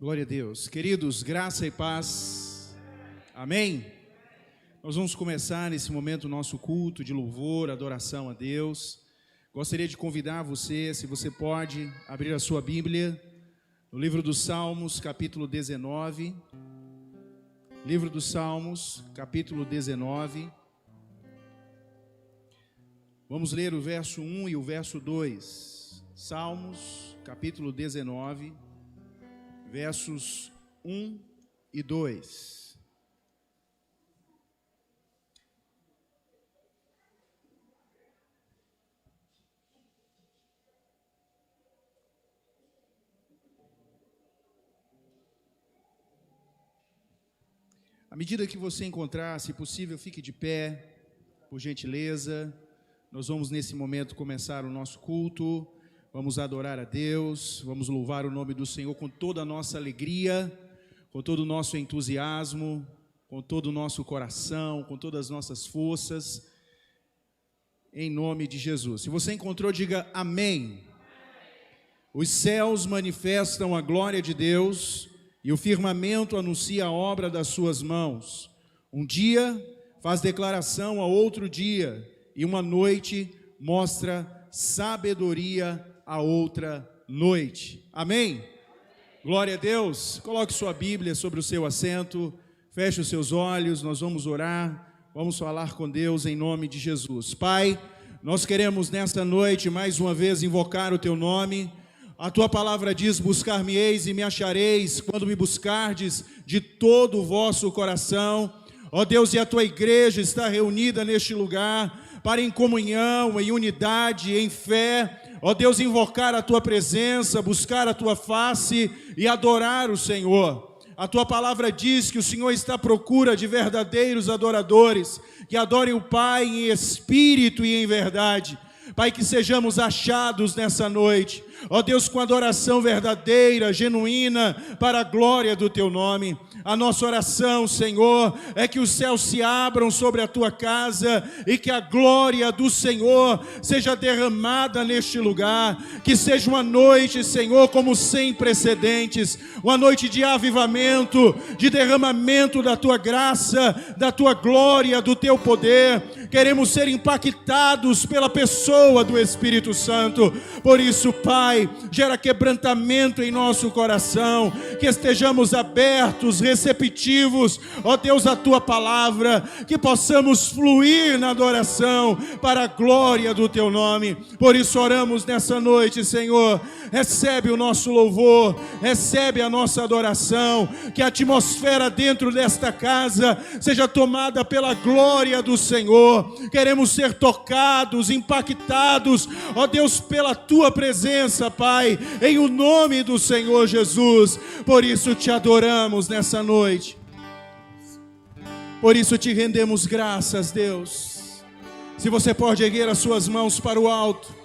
Glória a Deus. Queridos, graça e paz. Amém? Nós vamos começar nesse momento o nosso culto de louvor, adoração a Deus. Gostaria de convidar você, se você pode, abrir a sua Bíblia no livro dos Salmos, capítulo 19. Livro dos Salmos, capítulo 19. Vamos ler o verso 1 e o verso 2. Salmos, capítulo 19, versos 1 e 2. À medida que você encontrar, se possível, fique de pé, por gentileza. Nós vamos nesse momento começar o nosso culto, vamos adorar a Deus, vamos louvar o nome do Senhor com toda a nossa alegria, com todo o nosso entusiasmo, com todo o nosso coração, com todas as nossas forças, em nome de Jesus. Se você encontrou, diga amém. Os céus manifestam a glória de Deus e o firmamento anuncia a obra das suas mãos. Um dia faz declaração a outro dia, e uma noite mostra sabedoria a outra noite. Amém? Glória a Deus. Coloque sua Bíblia sobre o seu assento, feche os seus olhos, nós vamos orar, vamos falar com Deus em nome de Jesus. Pai, nós queremos nesta noite mais uma vez invocar o teu nome. A tua palavra diz: buscar-me-eis e me achareis, quando me buscardes de todo o vosso coração. Ó Deus, e a tua igreja está reunida neste lugar, para em comunhão, em unidade, em fé, ó Deus, invocar a tua presença, buscar a tua face e adorar o Senhor. A tua palavra diz que o Senhor está à procura de verdadeiros adoradores, que adorem o Pai em espírito e em verdade. Pai, que sejamos achados nessa noite, ó Deus, com adoração verdadeira, genuína, para a glória do teu nome. A nossa oração, Senhor, é que os céus se abram sobre a tua casa e que a glória do Senhor seja derramada neste lugar, que seja uma noite, Senhor, como sem precedentes, uma noite de avivamento, de derramamento da tua graça, da tua glória, do teu poder. Queremos ser impactados pela pessoa do Espírito Santo. Por isso, Pai, gera quebrantamento em nosso coração, que estejamos abertos, receptivos, ó Deus, a tua palavra, que possamos fluir na adoração para a glória do teu nome. Por isso oramos nessa noite, Senhor, recebe o nosso louvor, recebe a nossa adoração, que a atmosfera dentro desta casa seja tomada pela glória do Senhor. Queremos ser tocados, impactados, ó Deus, pela tua presença, Pai, em o nome do Senhor Jesus. Por isso te adoramos nessa noite, por isso te rendemos graças, Deus. Se você pode erguer as suas mãos para o alto,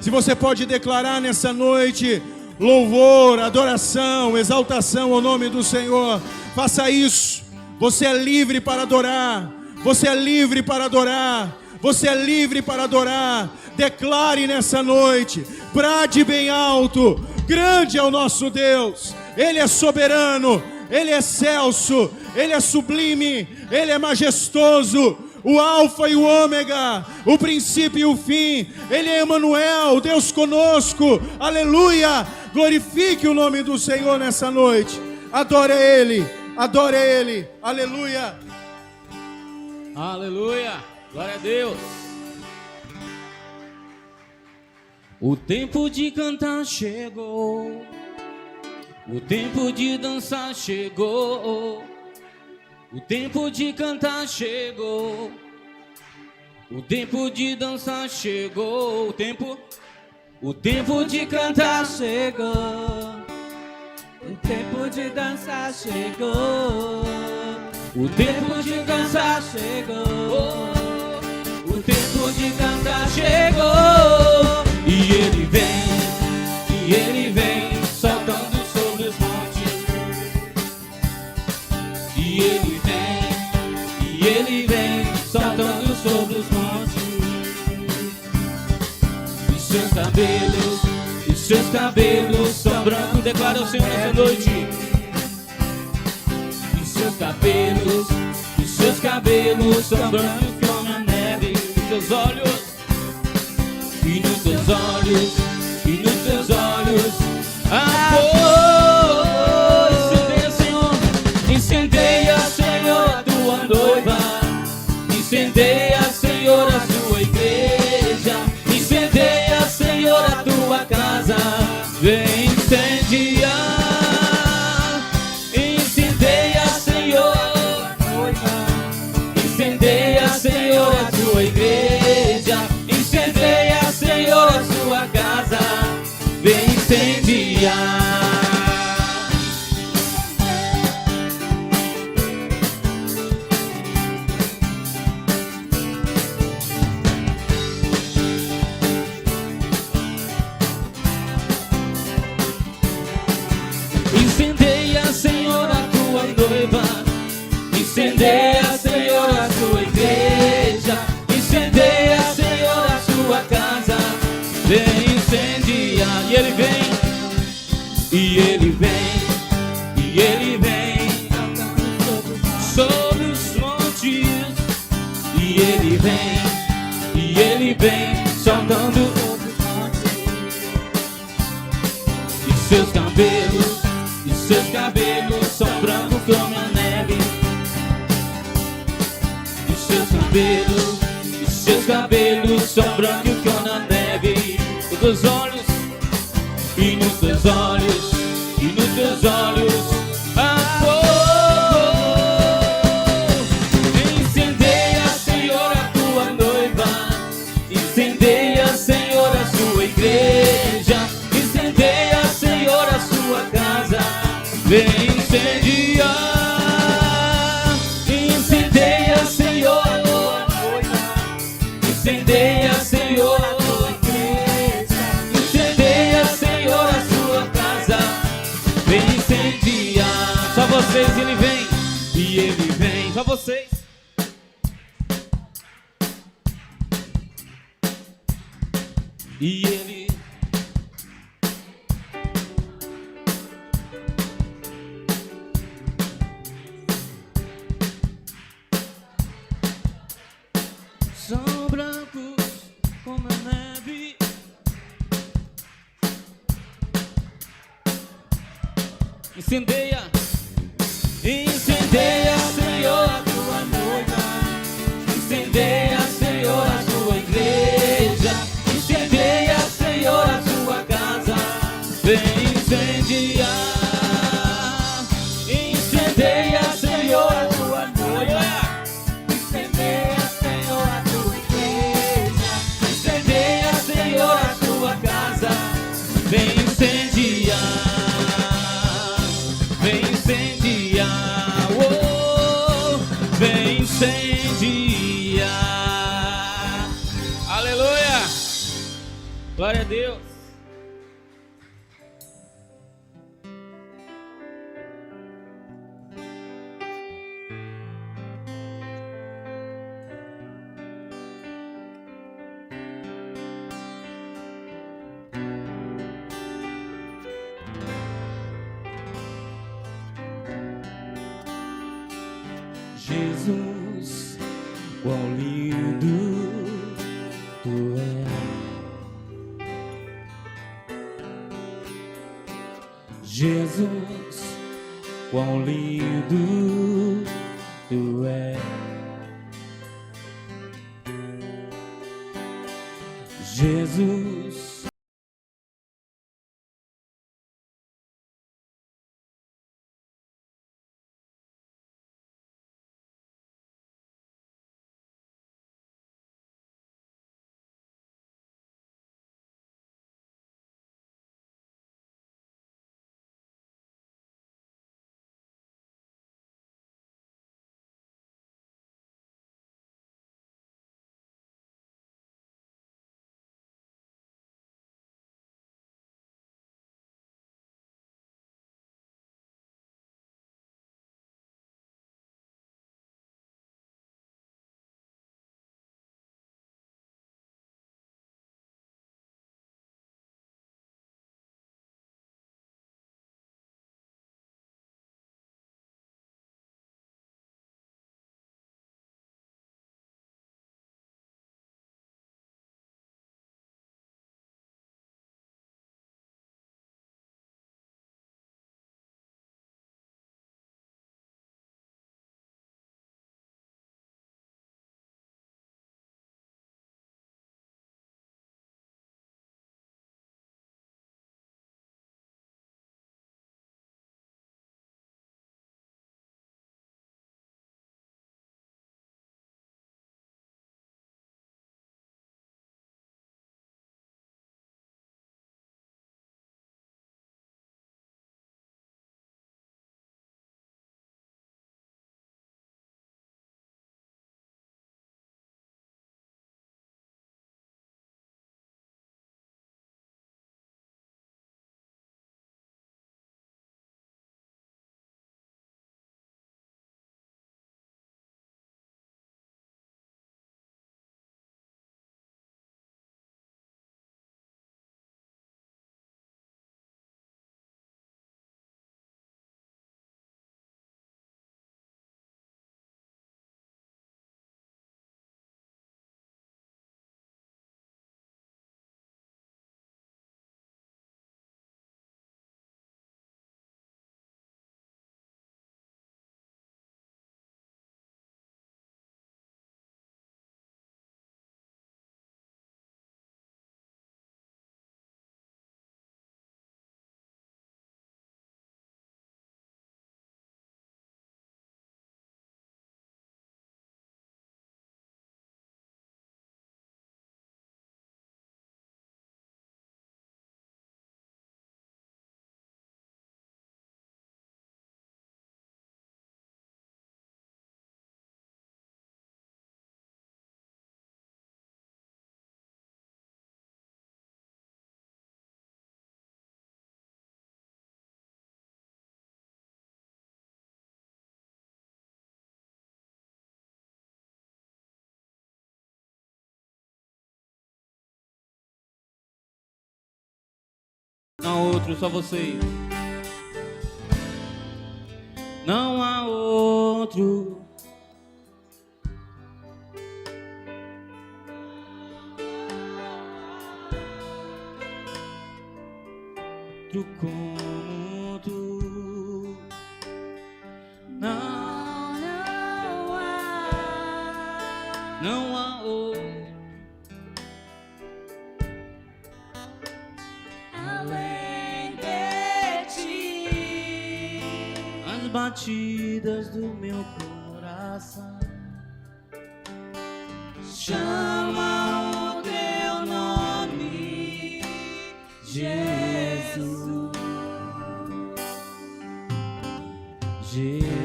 se você pode declarar nessa noite louvor, adoração, exaltação ao nome do Senhor, faça isso. Você é livre para adorar, você é livre para adorar, você é livre para adorar. Declare nessa noite, brade bem alto: grande é o nosso Deus, Ele é soberano, Ele é excelso, Ele é sublime, Ele é majestoso, o alfa e o ômega, o princípio e o fim. Ele é Emanuel, Deus conosco, aleluia. Glorifique o nome do Senhor nessa noite, adore Ele, aleluia. Aleluia, glória a Deus. O tempo de cantar chegou, o tempo de dançar chegou, o tempo de cantar chegou, o tempo de dançar chegou, o tempo de cantar chegou, o tempo de dançar chegou, o tempo de dançar chegou, o tempo de cantar chegou. E ele vem saltando sobre os montes. E ele vem saltando sobre os montes. E seus cabelos são brancos declara ao Senhor nessa noite. E seus cabelos são brancos como a neve. Nos teus olhos, e nos teus olhos, e nos teus olhos, amor. Incendeia, Senhor, incendeia, Senhor, a tua noiva. Incendeia, Senhor, a sua igreja. Incendeia, Senhor, a tua casa. Vem incendiar. Incendeia, Senhor, a noiva. Incendeia, Senhor, a tua igreja. Incendeia, Senhor, a sua casa. Vem incendiar. Incendeia, Senhor, a tua noiva. Incendeia, Senhor, a sua igreja. Incendeia, Senhor, a sua casa. Vem incendiar. E ele vem, e ele vem, e ele vem sobre os montes. E ele vem, e ele vem soltando. E seus cabelos são brancos como a neve. E seus cabelos são brancos como a neve. Nos teus olhos, e nos teus olhos, e nos teus olhos, amor. Incendeia, Senhor, a tua noiva. Incendeia, Senhor, a sua igreja. Incendeia, Senhor, a sua casa. Vem incendiar. Incendeia, Senhor, a tua noiva. Incendeia, Senhor, a tua igreja. Incendeia, Senhor, a sua casa. Vem incendiar. Só vocês, ele vem. E ele vem. Só vocês. E ele são brancos como a neve. Incendeia, incendeia, Senhor, a tua noiva. Incendeia, Senhor, a sua igreja. Incendeia, Senhor, a sua casa. Vem incendiar. Incendeia, Senhor, a tua noiva. Incendeia, Senhor, a tua igreja. Incendeia, Senhor, a sua casa. Vem incendiar. Vem incendiar. Oh, vem incendiar. Aleluia. Glória a Deus. Jesus, quão lindo tu és. Jesus, quão lindo tu és. Jesus, Não há outro, só você. Não há outro. Tu como tu. Não, não há outro. Além de ti, As batidas do meu coração chama o teu nome, Jesus. Jesus.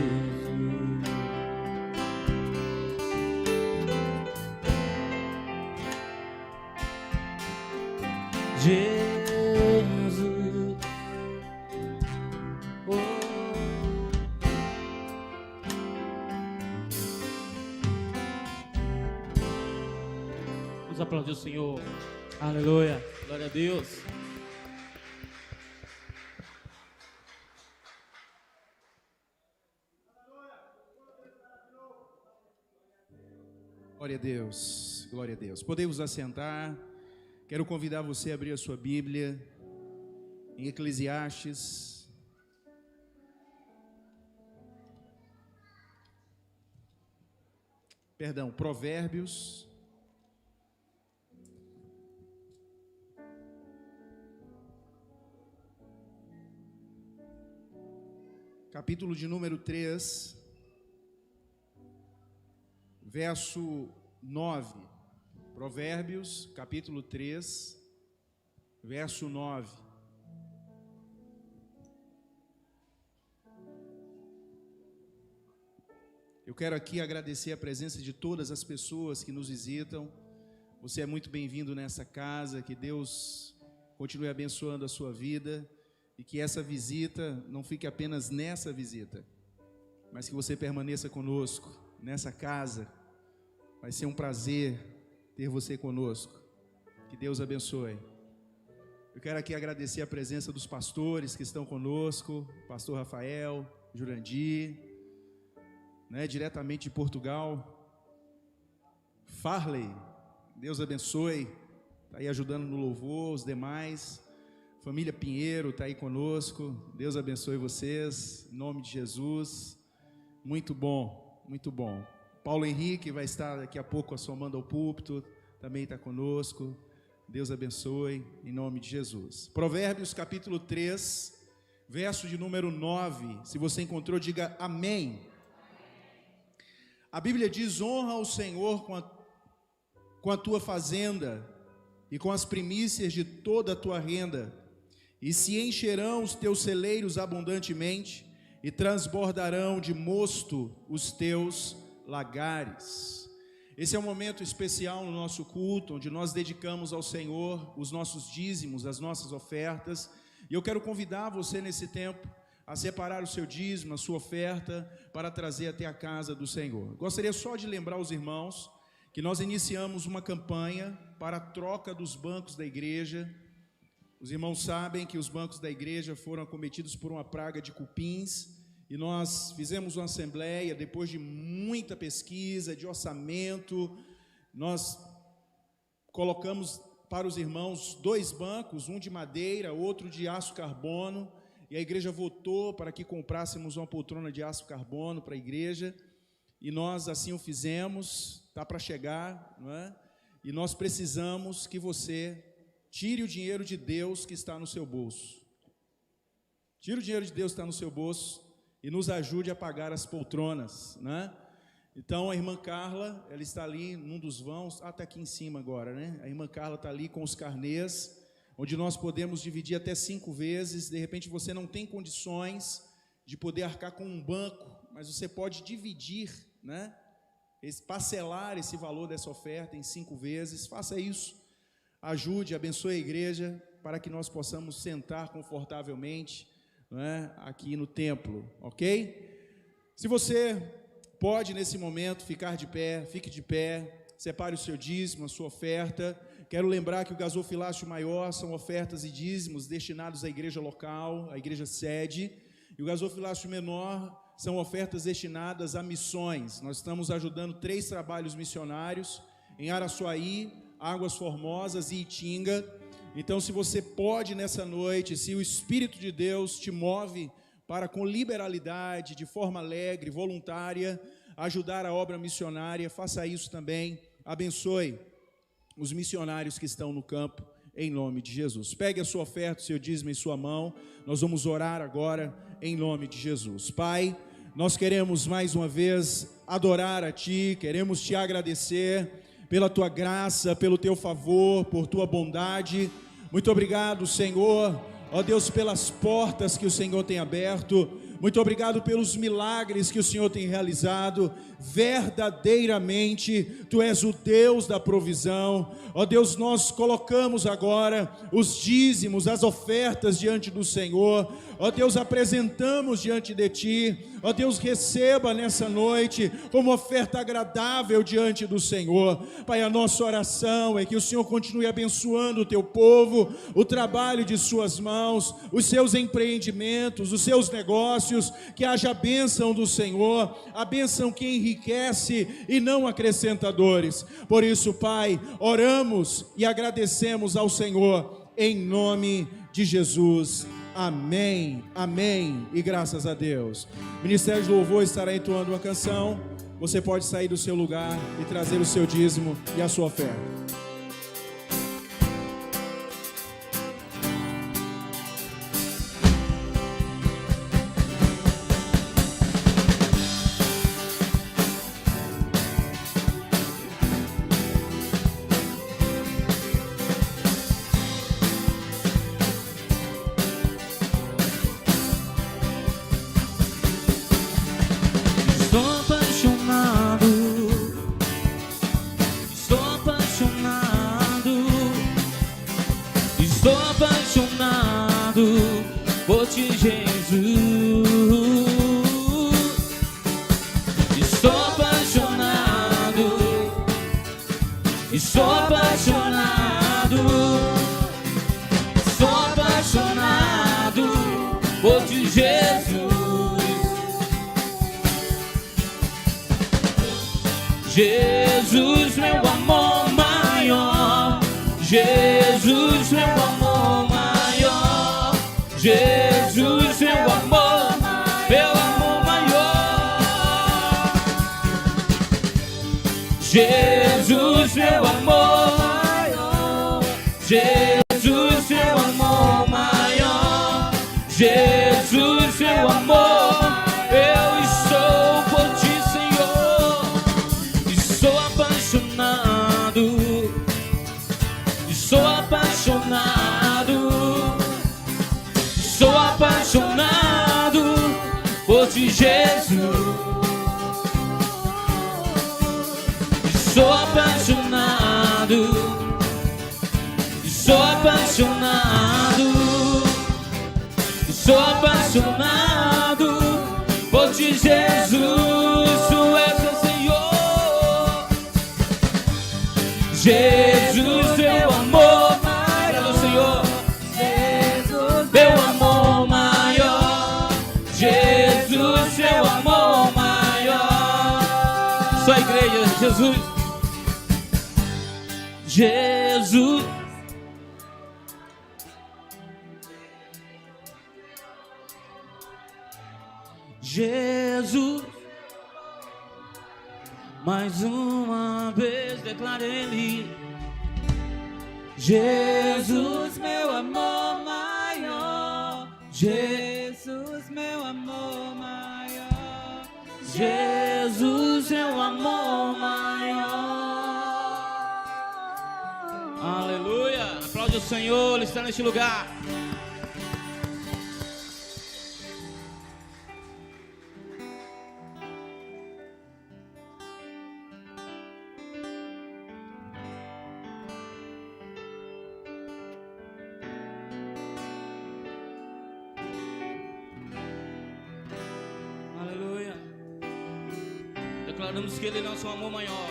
Jesus. Oh. Vamos aplaudir o Senhor. Aleluia. Glória a Deus. Glória a Deus, glória a Deus. Podemos assentar. Quero convidar você a abrir a sua Bíblia em Eclesiastes. Perdão, Provérbios. Capítulo de número 3. Verso 9, Provérbios, capítulo 3, verso 9. Eu quero aqui agradecer a presença de todas as pessoas que nos visitam. Você é muito bem-vindo nessa casa, que Deus continue abençoando a sua vida e que essa visita não fique apenas nessa visita, mas que você permaneça conosco nessa casa. Vai ser um prazer ter você conosco. Que Deus abençoe. Eu quero aqui agradecer a presença dos pastores que estão conosco. Pastor Rafael, Jurandir, diretamente de Portugal. Farley, Deus abençoe. Está aí ajudando no louvor, os demais. Família Pinheiro está aí conosco. Deus abençoe vocês. Em nome de Jesus. Muito bom, muito bom. Paulo Henrique vai estar daqui a pouco assomando ao púlpito, também está conosco. Deus abençoe, em nome de Jesus. Provérbios capítulo 3, verso de número 9. Se você encontrou, diga amém. A Bíblia diz: honra o Senhor com a tua fazenda e com as primícias de toda a tua renda, e se encherão os teus celeiros abundantemente, e transbordarão de mosto os teus lagares. Esse é um momento especial no nosso culto, onde nós dedicamos ao Senhor os nossos dízimos, as nossas ofertas, e eu quero convidar você nesse tempo a separar o seu dízimo, a sua oferta, para trazer até a casa do Senhor. Gostaria só de lembrar aos irmãos que nós iniciamos uma campanha para a troca dos bancos da igreja. Os irmãos sabem que os bancos da igreja foram acometidos por uma praga de cupins, e nós fizemos uma assembleia, depois de muita pesquisa, de orçamento, nós colocamos para os irmãos 2 bancos, um de madeira, outro de aço carbono, e a igreja votou para que comprássemos uma poltrona de aço carbono para a igreja, e nós assim o fizemos, está para chegar, não é? E nós precisamos que você tire o dinheiro de Deus que está no seu bolso. Tire o dinheiro de Deus que está no seu bolso e nos ajude a pagar as poltronas, né? Então a irmã Carla, ela está ali num dos vãos, está aqui em cima agora, né? A irmã Carla está ali com os carnês, onde nós podemos dividir até 5 vezes. De repente você não tem condições de poder arcar com um banco, mas você pode dividir, né? Parcelar esse valor dessa oferta em 5 vezes. Faça isso, ajude, abençoe a igreja, para que nós possamos sentar confortavelmente, aqui no templo, ok? Se você pode nesse momento ficar de pé, fique de pé, separe o seu dízimo, a sua oferta. Quero lembrar que o gasofilácio maior são ofertas e dízimos destinados à igreja local, à igreja sede, e o gasofilácio menor são ofertas destinadas a missões. Nós estamos ajudando 3 trabalhos missionários em Araçuaí, Águas Formosas e Itinga. Então, se você pode nessa noite, se o Espírito de Deus te move para com liberalidade, de forma alegre, voluntária, ajudar a obra missionária, faça isso também. Abençoe os missionários que estão no campo, em nome de Jesus. Pegue a sua oferta, o seu dízimo em sua mão. Nós vamos orar agora, em nome de Jesus. Pai, nós queremos mais uma vez adorar a Ti, queremos Te agradecer pela Tua graça, pelo Teu favor, por Tua bondade. Muito obrigado, Senhor, ó Deus, pelas portas que o Senhor tem aberto. Muito obrigado pelos milagres que o Senhor tem realizado. Verdadeiramente, Tu és o Deus da provisão. Ó Deus, nós colocamos agora os dízimos, as ofertas diante do Senhor. Ó Deus, apresentamos diante de Ti. Ó Deus, receba nessa noite como oferta agradável diante do Senhor. Pai, a nossa oração é que o Senhor continue abençoando o Teu povo, o trabalho de Suas mãos, os seus empreendimentos, os seus negócios, que haja a bênção do Senhor, a bênção que enriquece e não acrescenta dores. Por isso, Pai, oramos e agradecemos ao Senhor, em nome de Jesus. Amém, amém e graças a Deus. O Ministério de Louvor estará entoando uma canção. Você pode sair do seu lugar e trazer o seu dízimo e a sua oferta. Estou apaixonado por Ti, Jesus. Estou apaixonado, estou apaixonado, estou apaixonado por Ti, Jesus. Jesus, meu amor maior. Jesus, meu amor maior. Jesus, meu amor maior. Jesus, meu amor maior. Jesus, meu amor maior. Jesus, meu amor. Eu estou por Ti, Senhor. Estou apaixonado. Sou apaixonado, sou apaixonado por Ti, Jesus. Sou apaixonado, sou apaixonado, sou apaixonado por Ti, Jesus. Tu és o Senhor, Jesus, meu amor maior, Senhor. Jesus, meu amor maior. Jesus, meu amor maior. Só a igreja, Jesus. Jesus. Jesus. Mais uma vez declarei-lhe: Jesus, meu amor maior. Jesus, meu amor maior. Jesus, meu amor maior. Aleluia. Aplaude o Senhor, Ele está neste lugar. Declaramos que Ele é nosso amor maior.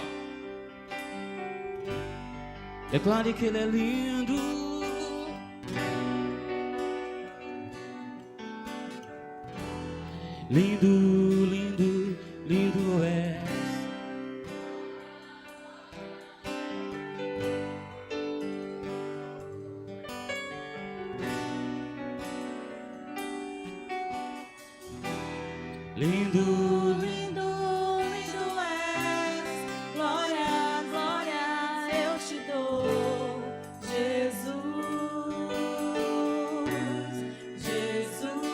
Declare que Ele é lindo. Lindo, lindo, lindo é. Lindo, Lindo, lindo és. Glória, glória eu te dou. Jesus, Jesus.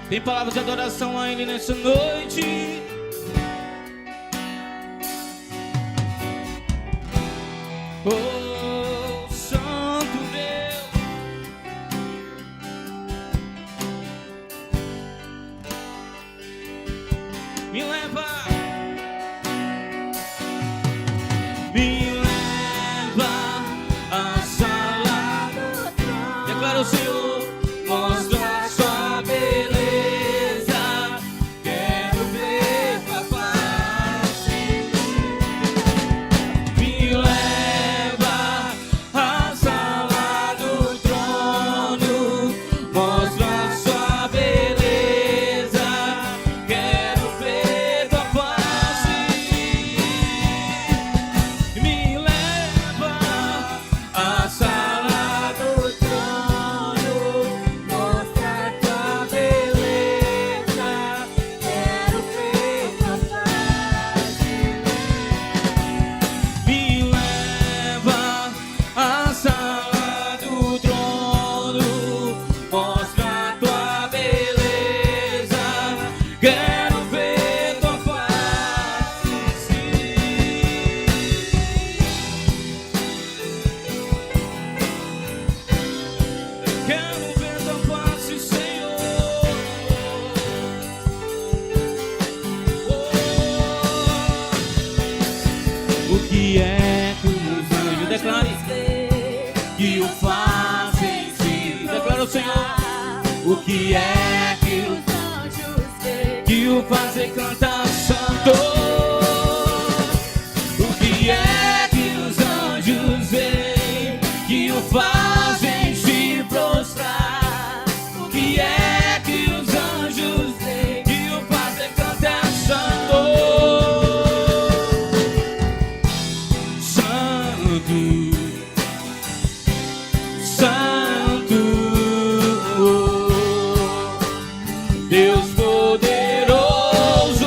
tem palavras de adoração a Ele nessa noite. Oh, Santo Deus, me leva à sala. Declara o Senhor, mostra sua beleza. Quero ver tua face. Me leva à sala do trono, mostra sua beleza. Quero ver tua face. Me leva à sala do trono, Mostra tua beleza. Quero ver tua face. me leva à sala do trono, mostra tua beleza. Quero ver tua face. Quero ver tua face, Senhor. O que é que os anjos declaram que o fazem se declara o Senhor? O que é que Os anjos veem. que o fazem cantar santo? O que é que os anjos veem que o fazem se prostrar? O que é que os anjos veem que o fazem cantar santo? Santo, Santo, Deus poderoso.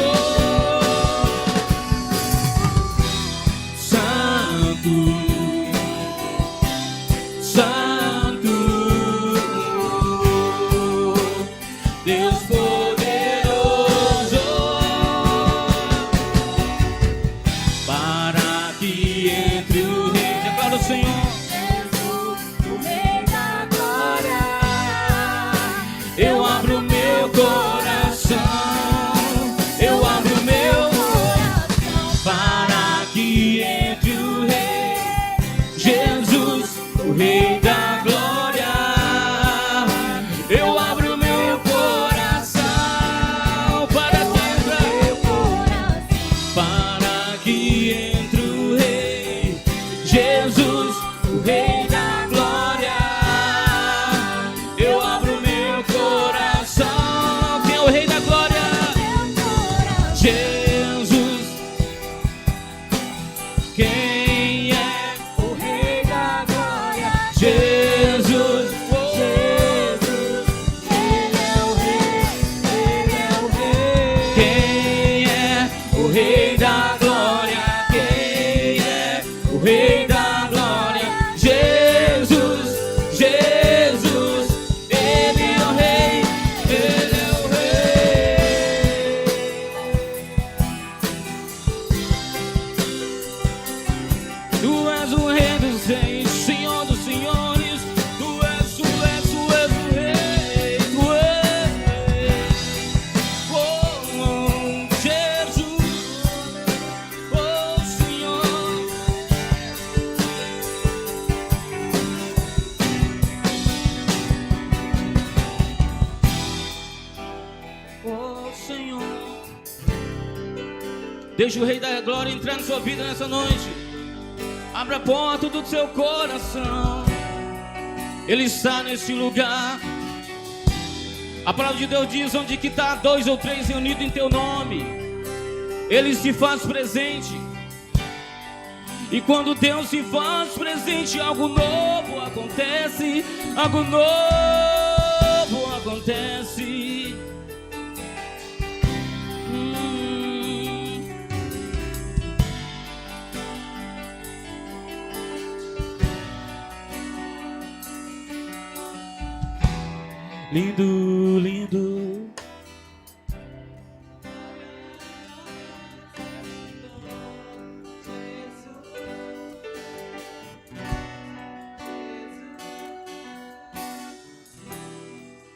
Deixa o Rei da Glória entrar na sua vida nessa noite. Abra a porta do seu coração. Ele está nesse lugar. A palavra de Deus diz: onde que está 2 ou 3 reunidos em teu nome, Ele se faz presente. E quando Deus se faz presente, algo novo acontece. Algo novo acontece. Lindo, lindo.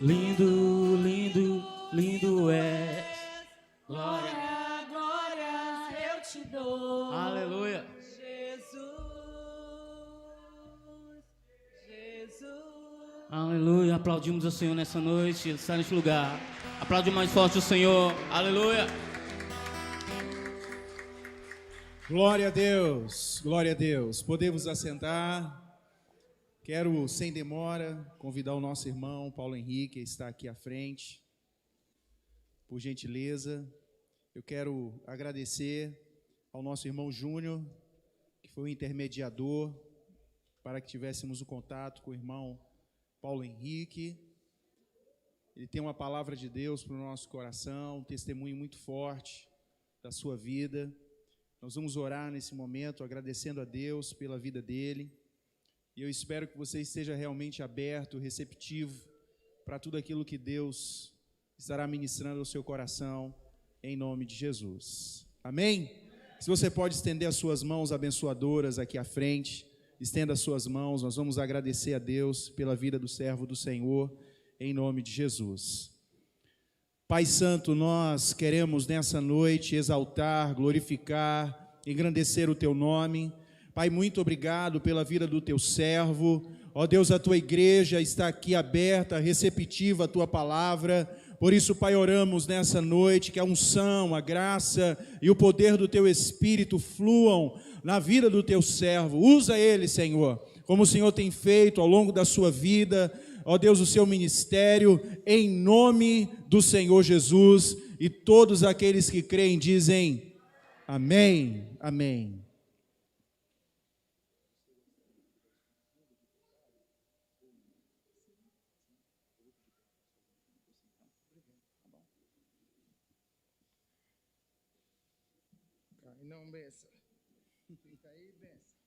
Lindo, lindo, lindo és. Glória. Glória, glória, eu te dou. Aleluia. Jesus, Jesus. Aleluia. Aplaudimos o Senhor nessa noite. Ele está neste lugar. Aplaude mais forte o Senhor. Aleluia. Glória a Deus, glória a Deus. Podemos assentar. Quero, sem demora, convidar o nosso irmão Paulo Henrique a estar aqui à frente. Por gentileza, eu quero agradecer ao nosso irmão Júnior, que foi o intermediador para que tivéssemos o contato com o irmão Paulo Henrique. Ele tem uma palavra de Deus para o nosso coração, um testemunho muito forte da sua vida. Nós vamos orar nesse momento, agradecendo a Deus pela vida dele. E eu espero que você esteja realmente aberto, receptivo para tudo aquilo que Deus estará ministrando ao seu coração, em nome de Jesus. Amém? Se você pode estender as suas mãos abençoadoras aqui à frente, estenda as suas mãos, nós vamos agradecer a Deus pela vida do servo do Senhor, em nome de Jesus. Pai Santo, nós queremos nessa noite exaltar, glorificar, engrandecer o Teu nome. Pai, muito obrigado pela vida do Teu servo. Ó Deus, a Tua igreja está aqui aberta, receptiva à Tua palavra. Por isso, Pai, oramos nessa noite que a unção, a graça e o poder do Teu Espírito fluam na vida do Teu servo. Usa ele, Senhor, como o Senhor tem feito ao longo da sua vida, ó Deus, o seu ministério, em nome do Senhor Jesus. E todos aqueles que creem dizem amém, amém. Não, benção. Aí, benção.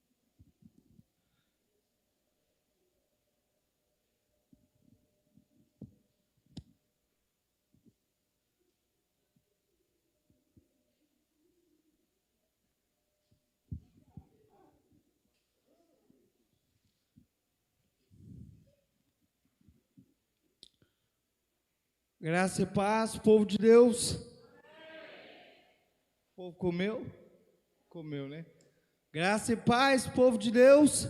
Graça e paz, povo de Deus. O povo comeu? Comeu, né? Graça e paz, povo de Deus.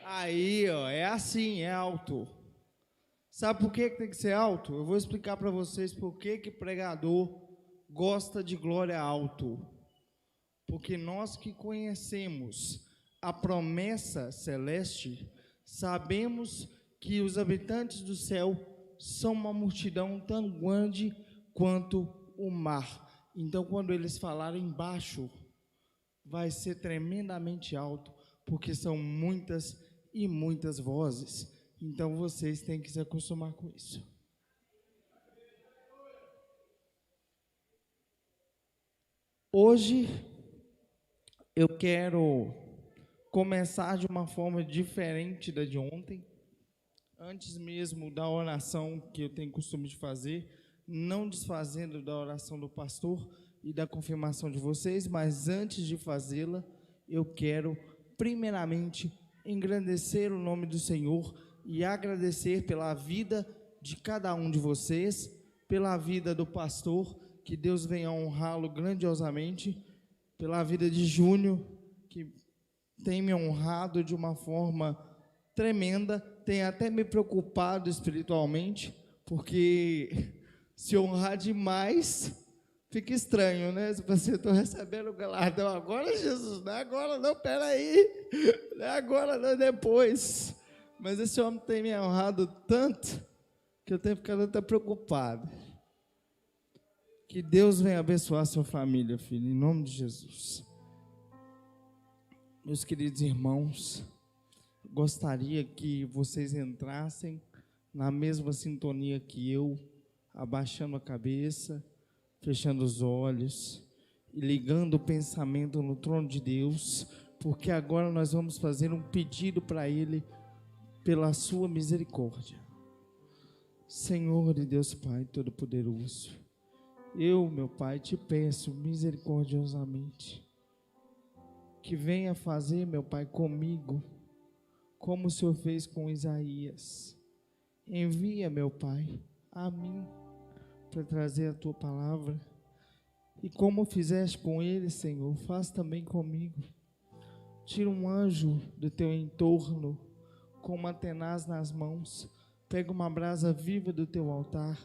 Aí, ó, é assim, é alto. Sabe por que tem que ser alto? Eu vou explicar para vocês por que pregador gosta de glória alto. Porque nós que conhecemos a promessa celeste, sabemos que os habitantes do céu são uma multidão tão grande quanto o mar. Então, quando eles falarem baixo, vai ser tremendamente alto, porque são muitas e muitas vozes. Então, vocês têm que se acostumar com isso. Hoje, eu quero começar de uma forma diferente da de ontem. Antes mesmo da oração que eu tenho costume de fazer, não desfazendo da oração do pastor e da confirmação de vocês, mas antes de fazê-la, eu quero primeiramente engrandecer o nome do Senhor e agradecer pela vida de cada um de vocês, pela vida do pastor, que Deus venha honrá-lo grandiosamente, pela vida de Júnior, que tem me honrado de uma forma tremenda, tem até me preocupado espiritualmente, porque se honrar demais, Fica estranho, né? Se você está recebendo o galardão agora, Jesus, não é agora não, peraí, não é agora não, é depois. Mas esse homem tem me honrado tanto, que eu tenho ficado até preocupado. Que Deus venha abençoar a sua família, filho, em nome de Jesus. Meus queridos irmãos, gostaria que vocês entrassem na mesma sintonia que eu, abaixando a cabeça, fechando os olhos e ligando o pensamento no trono de Deus, porque agora nós vamos fazer um pedido para Ele, pela sua misericórdia. Senhor e Deus Pai Todo-Poderoso, eu, meu Pai, te peço misericordiosamente, que venha fazer, meu Pai, comigo, como o Senhor fez com Isaías. Envia, meu Pai, a mim, para trazer a Tua palavra, e como fizeste com ele, Senhor, faz também comigo. Tira um anjo do Teu entorno, com uma tenaz nas mãos, pega uma brasa viva do Teu altar,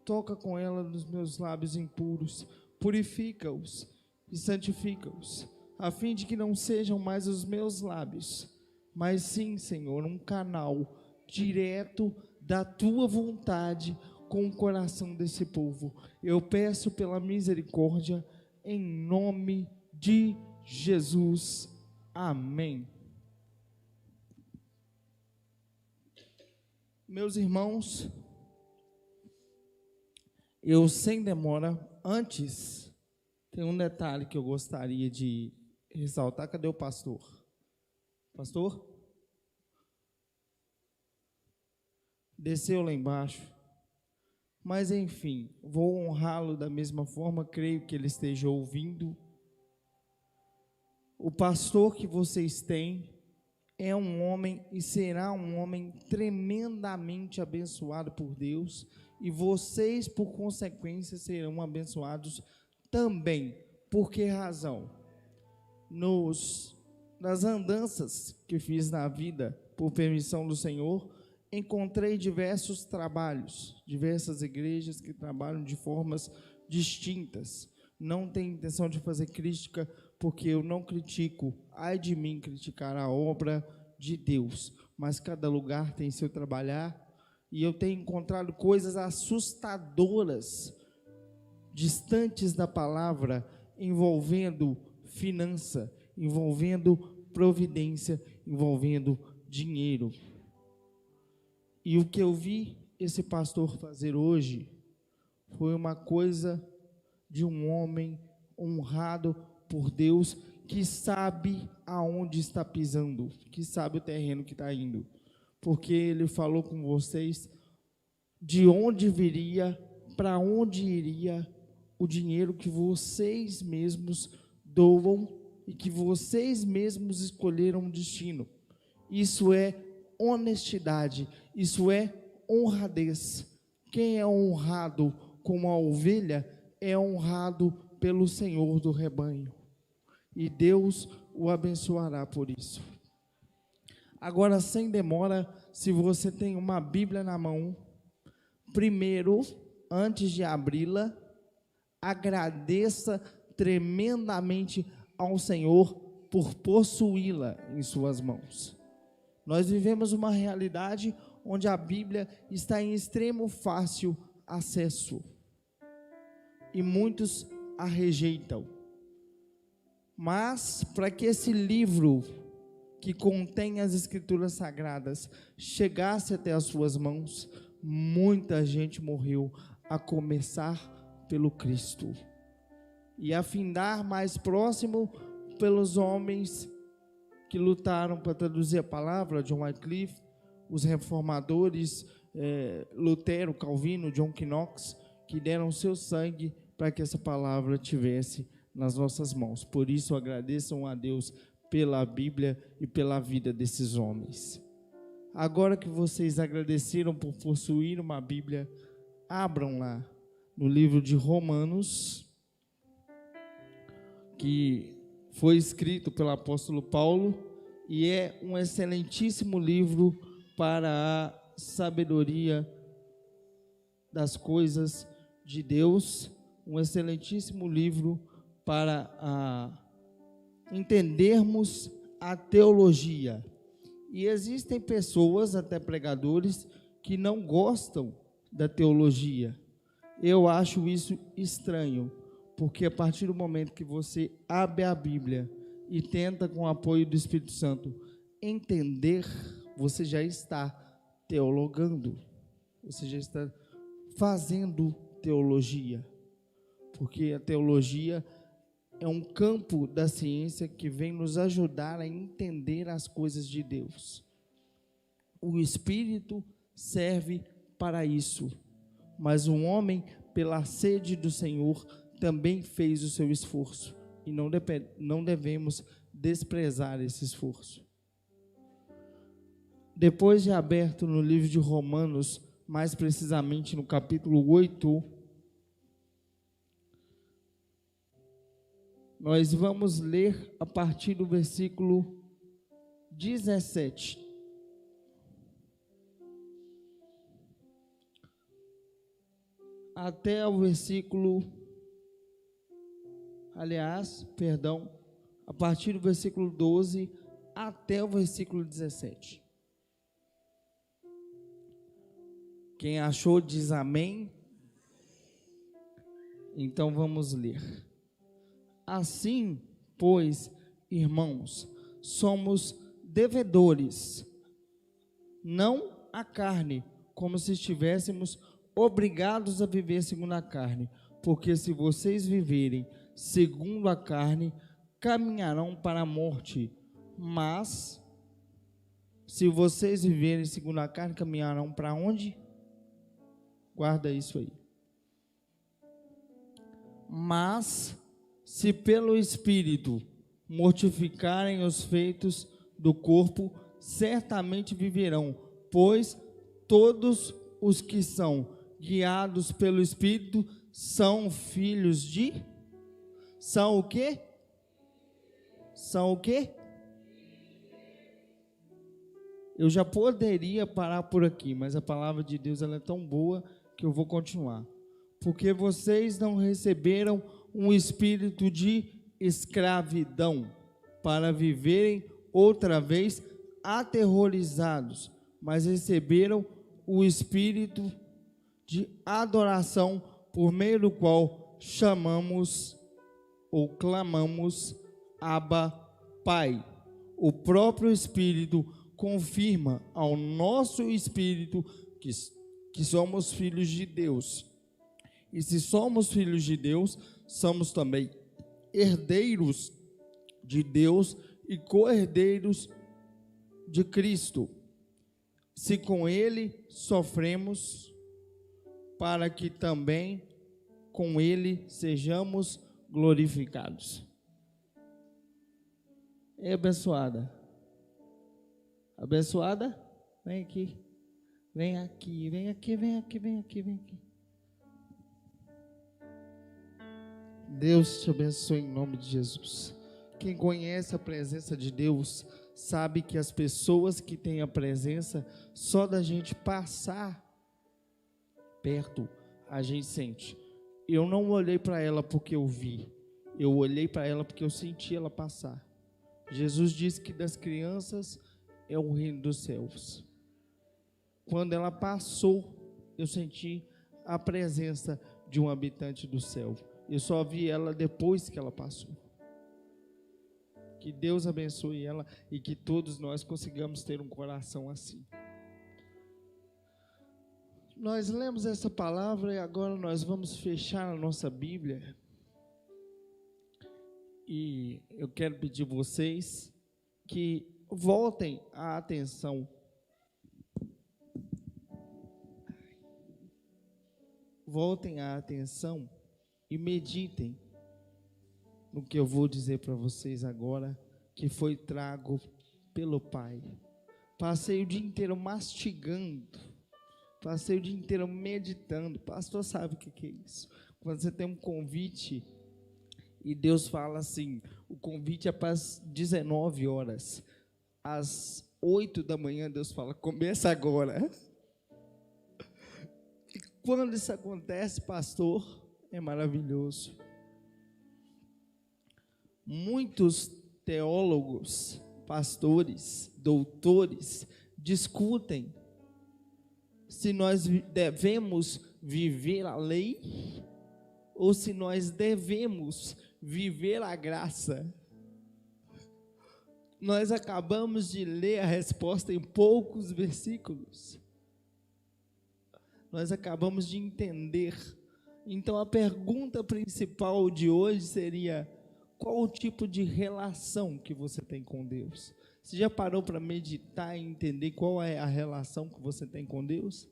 toca com ela nos meus lábios impuros, purifica-os e santifica-os, a fim de que não sejam mais os meus lábios, mas sim, Senhor, um canal direto da Tua vontade com o coração desse povo. Eu peço pela misericórdia, em nome de Jesus. Amém. Meus irmãos, eu sem demora, antes, tem um detalhe que eu gostaria de ressaltar. Cadê o pastor? Pastor? Desceu lá embaixo. Mas enfim, vou honrá-lo da mesma forma, creio que ele esteja ouvindo. O pastor que vocês têm é um homem e será um homem tremendamente abençoado por Deus, e vocês, por consequência, serão abençoados também. Por que razão? Nas andanças que fiz na vida, por permissão do Senhor, encontrei diversos trabalhos, diversas igrejas que trabalham de formas distintas. Não tenho intenção de fazer crítica, porque eu não critico, ai de mim criticar a obra de Deus, mas cada lugar tem seu trabalhar, e eu tenho encontrado coisas assustadoras, distantes da palavra, envolvendo finança, envolvendo providência, envolvendo dinheiro. E o que eu vi esse pastor fazer hoje foi uma coisa de um homem honrado por Deus, que sabe aonde está pisando, que sabe o terreno que está indo, porque ele falou com vocês de onde viria, para onde iria o dinheiro que vocês mesmos doam e que vocês mesmos escolheram o destino. Isso é honestidade, isso é honradez. Quem é honrado como a ovelha é honrado pelo Senhor do rebanho, e Deus o abençoará por isso. Agora, sem demora, se você tem uma Bíblia na mão, primeiro, antes de abri-la, agradeça tremendamente ao Senhor por possuí-la em suas mãos. Nós vivemos uma realidade onde a Bíblia está em extremo fácil acesso, e muitos a rejeitam. Mas, para que esse livro, que contém as Escrituras Sagradas, chegasse até as suas mãos, muita gente morreu, a começar pelo Cristo, e a findar mais próximo pelos homens que lutaram para traduzir a palavra, John Wycliffe, os reformadores, Lutero, Calvino, John Knox, que deram seu sangue para que essa palavra tivesse nas nossas mãos. Por isso, agradeçam a Deus pela Bíblia e pela vida desses homens. Agora que vocês agradeceram por possuir uma Bíblia, abram lá no livro de Romanos, que foi escrito pelo apóstolo Paulo, e é um excelentíssimo livro para a sabedoria das coisas de Deus, um excelentíssimo livro para entendermos a teologia. E existem pessoas, até pregadores, que não gostam da teologia. Eu acho isso estranho, porque a partir do momento que você abre a Bíblia e tenta, com o apoio do Espírito Santo, entender, você já está teologando, você já está fazendo teologia, porque a teologia é um campo da ciência que vem nos ajudar a entender as coisas de Deus. O Espírito serve para isso, mas o homem, pela sede do Senhor, também fez o seu esforço, e não devemos desprezar esse esforço. Depois de aberto no livro de Romanos, mais precisamente no capítulo 8, nós vamos ler a partir do versículo 17. Até o versículo, a partir do versículo 12 até o versículo 17. Quem achou diz amém. Então vamos ler. Assim, pois, irmãos, somos devedores, não à carne, como se estivéssemos obrigados a viver segundo a carne, porque se vocês viverem segundo a carne, caminharão para a morte, mas se vocês viverem segundo a carne, caminharão para onde? Guarda isso aí. Mas se pelo Espírito mortificarem os feitos do corpo, certamente viverão, pois todos os que são guiados pelo Espírito são filhos de... São o quê? São o quê? Eu já poderia parar por aqui, mas a palavra de Deus ela é tão boa que eu vou continuar. Porque vocês não receberam um espírito de escravidão para viverem outra vez aterrorizados, mas receberam o espírito de adoração, por meio do qual chamamos ou clamamos Abba, Pai. O próprio Espírito confirma ao nosso espírito que somos filhos de Deus. E se somos filhos de Deus, somos também herdeiros de Deus e co-herdeiros de Cristo. Se com Ele sofremos, para que também com Ele sejamos glorificados. É abençoada. Abençoada? Vem aqui. Vem aqui, vem aqui, vem aqui, vem aqui, vem aqui. Deus te abençoe em nome de Jesus. Quem conhece a presença de Deus sabe que as pessoas que têm a presença, só da gente passar perto, a gente sente. Eu não olhei para ela porque eu vi, eu olhei para ela porque eu senti ela passar. Jesus disse que das crianças é o reino dos céus. Quando ela passou, eu senti a presença de um habitante do céu. Eu só vi ela depois que ela passou. Que Deus abençoe ela e que todos nós consigamos ter um coração assim. Nós lemos essa palavra e agora nós vamos fechar a nossa Bíblia. E eu quero pedir a vocês que voltem a atenção. Voltem a atenção e meditem no que eu vou dizer para vocês agora, que foi trago pelo Pai. Passei o dia inteiro mastigando, passei o dia inteiro meditando. Pastor sabe o que é isso? Quando você tem um convite e Deus fala assim, o convite é para as 19 horas, às 8 da manhã Deus fala, começa agora. E quando isso acontece, pastor, é maravilhoso. Muitos teólogos, pastores, doutores discutem se nós devemos viver a lei ou se nós devemos viver a graça. Nós acabamos de ler a resposta em poucos versículos. Nós acabamos de entender. Então a pergunta principal de hoje seria: qual o tipo de relação que você tem com Deus? Você já parou para meditar e entender qual é a relação que você tem com Deus?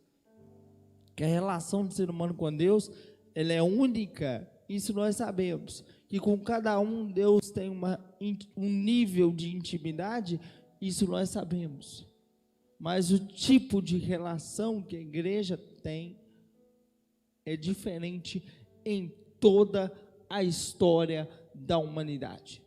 Que a relação do ser humano com Deus, ela é única, isso nós sabemos. Que com cada um Deus tem um nível de intimidade, isso nós sabemos. Mas o tipo de relação que a igreja tem é diferente em toda a história da humanidade.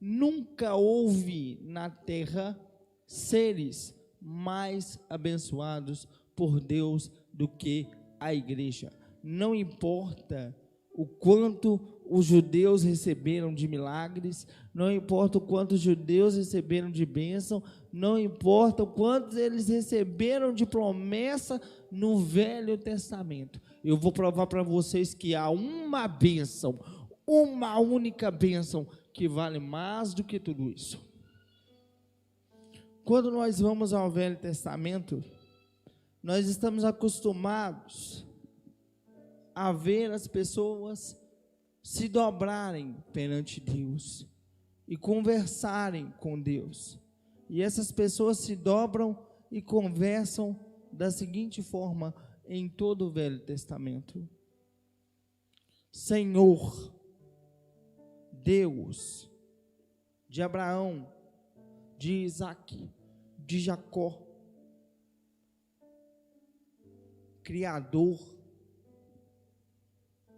Nunca houve na terra seres mais abençoados por Deus do que a igreja. Não importa o quanto os judeus receberam de milagres, não importa o quanto os judeus receberam de bênção, não importa o quanto eles receberam de promessa no Velho Testamento. Eu vou provar para vocês que há uma bênção, uma única bênção, que vale mais do que tudo isso. Quando nós vamos ao Velho Testamento, nós estamos acostumados a ver as pessoas se dobrarem perante Deus e conversarem com Deus. E essas pessoas se dobram e conversam da seguinte forma em todo o Velho Testamento: Senhor, Deus de Abraão, de Isaque, de Jacó, Criador.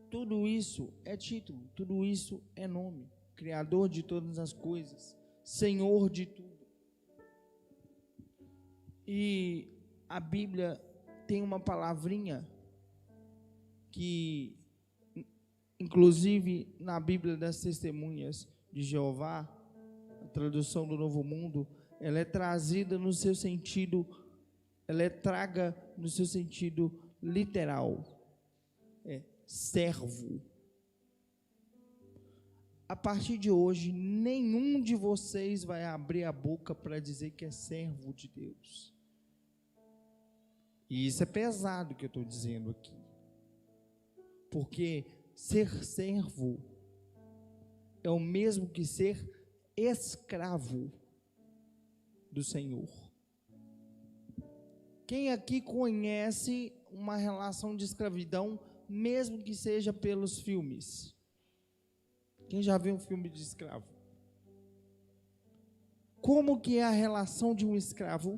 Tudo isso é título, tudo isso é nome. Criador de todas as coisas, Senhor de tudo. E a Bíblia tem uma palavrinha que, inclusive na Bíblia das Testemunhas de Jeová, a tradução do Novo Mundo, ela é trazida no seu sentido, ela é traga no seu sentido literal. Servo. A partir de hoje, nenhum de vocês vai abrir a boca para dizer que é servo de Deus. E isso é pesado que eu estou dizendo aqui. Porque ser servo é o mesmo que ser escravo do Senhor. Quem aqui conhece uma relação de escravidão, mesmo que seja pelos filmes? Quem já viu um filme de escravo? Como que é a relação de um escravo?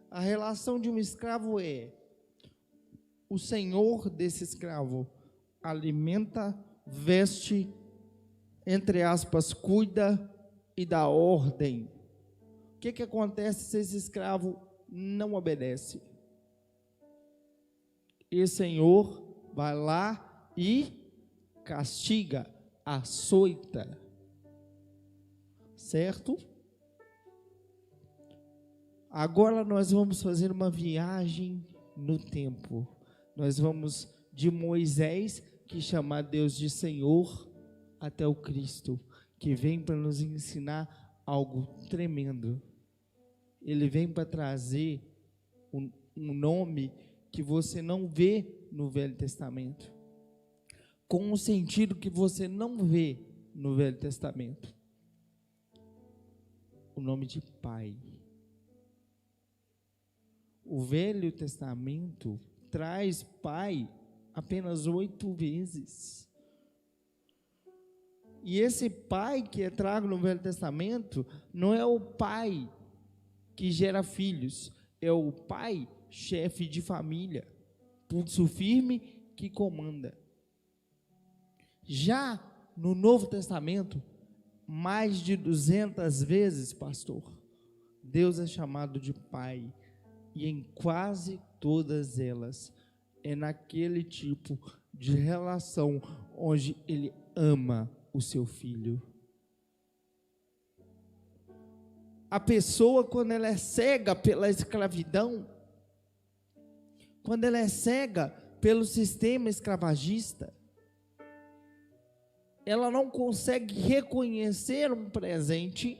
A relação de um escravo é: o senhor desse escravo alimenta, veste, entre aspas, cuida e dá ordem. O que acontece se esse escravo não obedece? E o Senhor vai lá e castiga, açoita, certo? Agora nós vamos fazer uma viagem no tempo. Nós vamos de Moisés, que chama Deus de Senhor, até o Cristo, que vem para nos ensinar algo tremendo. Ele vem para trazer um nome que você não vê no Velho Testamento, com um sentido que você não vê no Velho Testamento: o nome de Pai. O Velho Testamento traz Pai apenas 8 vezes. E esse Pai que é trago no Velho Testamento não é o Pai que gera filhos, é o Pai chefe de família, pulso firme que comanda. Já no Novo Testamento, mais de 200 vezes, pastor, Deus é chamado de Pai, e em quase todas elas é naquele tipo de relação onde ele ama o seu filho. A pessoa, quando ela é cega pela escravidão, quando ela é cega pelo sistema escravagista, ela não consegue reconhecer um presente,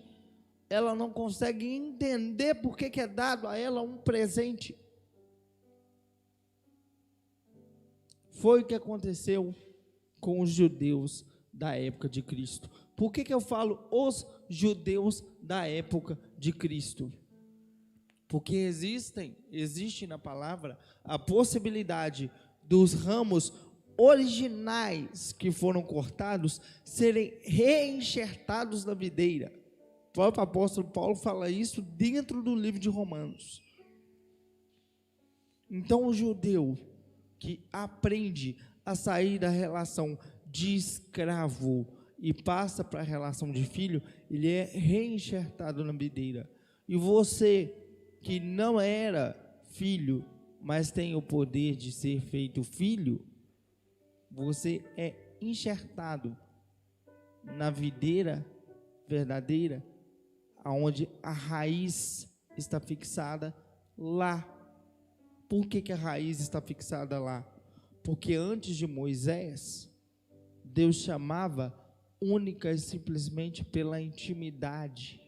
ela não consegue entender por que é dado a ela um presente. Foi o que aconteceu com os judeus da época de Cristo. Por que eu falo os judeus da época de Cristo? Porque existe na palavra a possibilidade dos ramos originais que foram cortados serem reenxertados na videira. O próprio apóstolo Paulo fala isso dentro do livro de Romanos. Então o judeu que aprende a sair da relação de escravo e passa para a relação de filho, ele é reenxertado na videira. E você que não era filho, mas tem o poder de ser feito filho, você é enxertado na videira verdadeira, aonde a raiz está fixada lá. Por que a raiz está fixada lá? Porque antes de Moisés, Deus chamava única e simplesmente pela intimidade.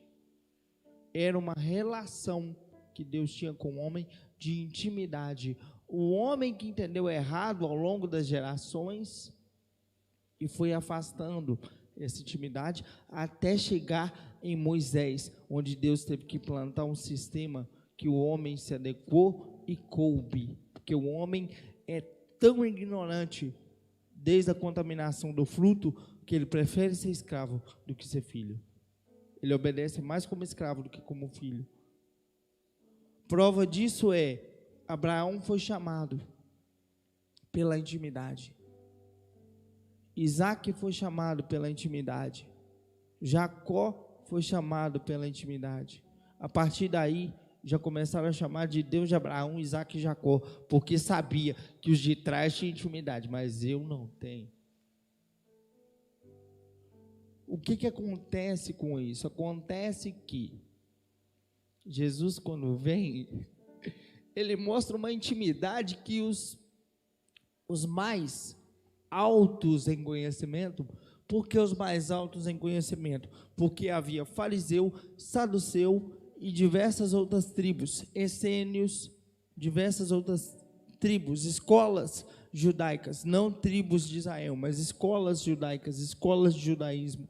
Era uma relação que Deus tinha com o homem de intimidade. O homem que entendeu errado ao longo das gerações e foi afastando essa intimidade até chegar em Moisés, onde Deus teve que plantar um sistema que o homem se adequou e coube, porque o homem é tão ignorante desde a contaminação do fruto que ele prefere ser escravo do que ser filho. Ele obedece mais como escravo do que como filho. Prova disso é, Abraão foi chamado pela intimidade. Isaac foi chamado pela intimidade. Jacó foi chamado pela intimidade. A partir daí, já começaram a chamar de Deus de Abraão, Isaac e Jacó, porque sabia que os de trás tinham intimidade, mas eu não tenho. O que acontece com isso? Acontece que Jesus, quando vem, ele mostra uma intimidade que os mais altos em conhecimento. Por que os mais altos em conhecimento? Porque havia fariseu, saduceu e diversas outras tribos, essênios, diversas outras tribos, escolas judaicas, não tribos de Israel, mas escolas judaicas, escolas de judaísmo.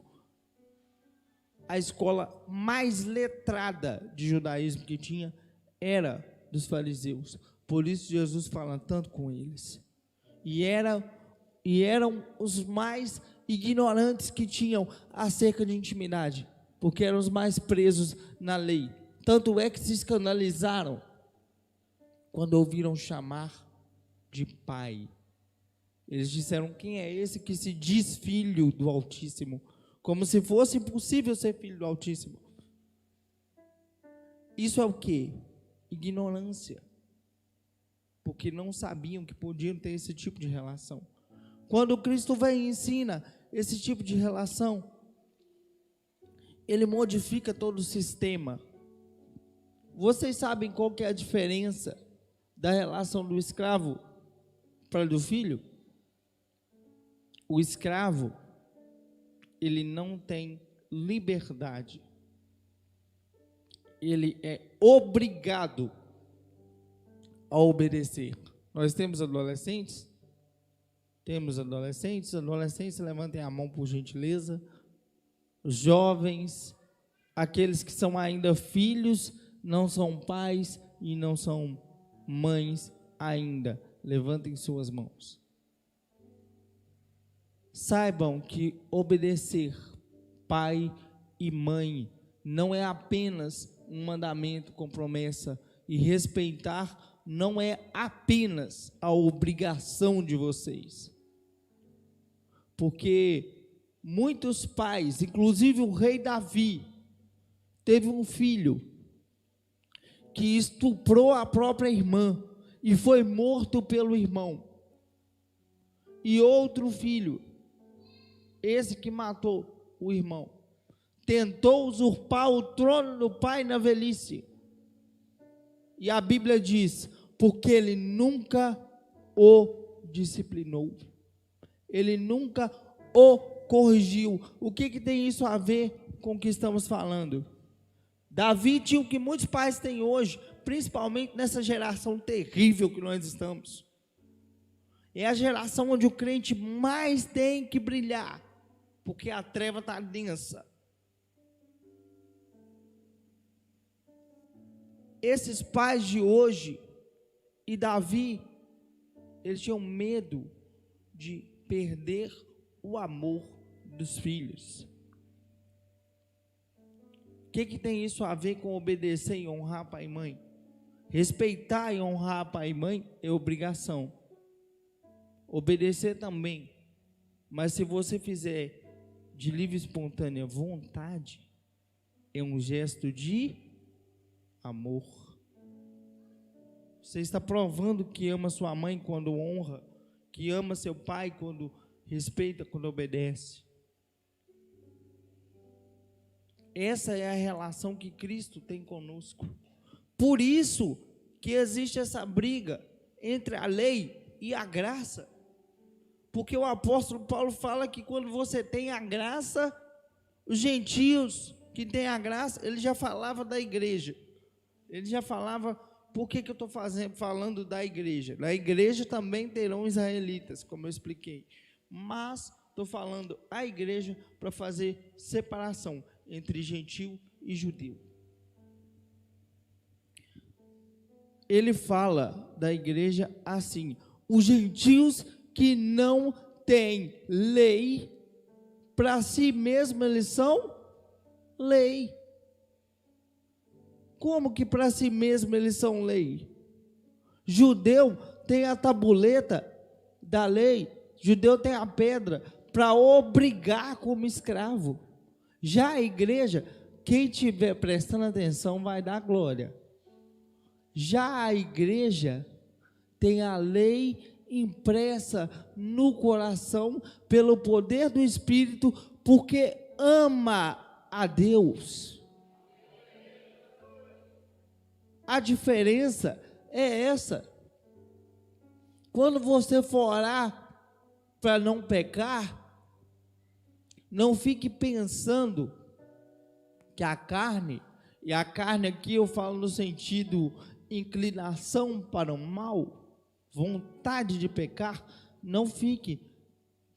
A escola mais letrada de judaísmo que tinha era dos fariseus. Por isso Jesus fala tanto com eles. E eram os mais ignorantes que tinham acerca de intimidade, porque eram os mais presos na lei. Tanto é que se escandalizaram quando ouviram chamar de pai. Eles disseram: quem é esse que se diz filho do Altíssimo? Como se fosse impossível ser filho do Altíssimo. Isso é o quê? Ignorância. Porque não sabiam que podiam ter esse tipo de relação. Quando Cristo vem e ensina esse tipo de relação, ele modifica todo o sistema. Vocês sabem qual que é a diferença da relação do escravo para do filho? O escravo, ele não tem liberdade. Ele é obrigado a obedecer. Nós temos adolescentes? Temos adolescentes? Adolescentes, levantem a mão por gentileza. Os jovens, aqueles que são ainda filhos, não são pais e não são mães ainda. Levantem suas mãos. Saibam que obedecer pai e mãe não é apenas um mandamento com promessa, e respeitar não é apenas a obrigação de vocês. Porque muitos pais, inclusive o rei Davi, teve um filho que estuprou a própria irmã, e foi morto pelo irmão. E outro filho, esse que matou o irmão, tentou usurpar o trono do pai na velhice. E a Bíblia diz, porque ele nunca o disciplinou. Ele nunca o corrigiu. O que tem isso a ver com o que estamos falando? Davi tinha o que muitos pais têm hoje, principalmente nessa geração terrível que nós estamos. É a geração onde o crente mais tem que brilhar, porque a treva está densa. Esses pais de hoje, e Davi, eles tinham medo de perder o amor dos filhos. O que tem isso a ver com obedecer e honrar pai e mãe? Respeitar e honrar pai e mãe é obrigação. Obedecer também. Mas se você fizer de livre e espontânea vontade, é um gesto de amor. Você está provando que ama sua mãe quando honra, que ama seu pai quando respeita, quando obedece. Essa é a relação que Cristo tem conosco. Por isso que existe essa briga entre a lei e a graça. Porque o apóstolo Paulo fala que quando você tem a graça, os gentios que têm a graça, ele já falava da igreja. Ele já falava, por que eu estou falando da igreja? Na igreja também terão israelitas, como eu expliquei. Mas estou falando a igreja para fazer separação entre gentio e judeu. Ele fala da igreja assim: os gentios que não têm lei, para si mesmo eles são lei. Como que para si mesmo eles são lei? Judeu tem a tabuleta da lei, judeu tem a pedra para obrigar como escravo. Já a igreja, quem estiver prestando atenção vai dar glória. Já a igreja tem a lei impressa no coração pelo poder do Espírito, porque ama a Deus. A diferença é essa. Quando você for orar para não pecar, não fique pensando que a carne, e a carne aqui eu falo no sentido inclinação para o mal, vontade de pecar, não fique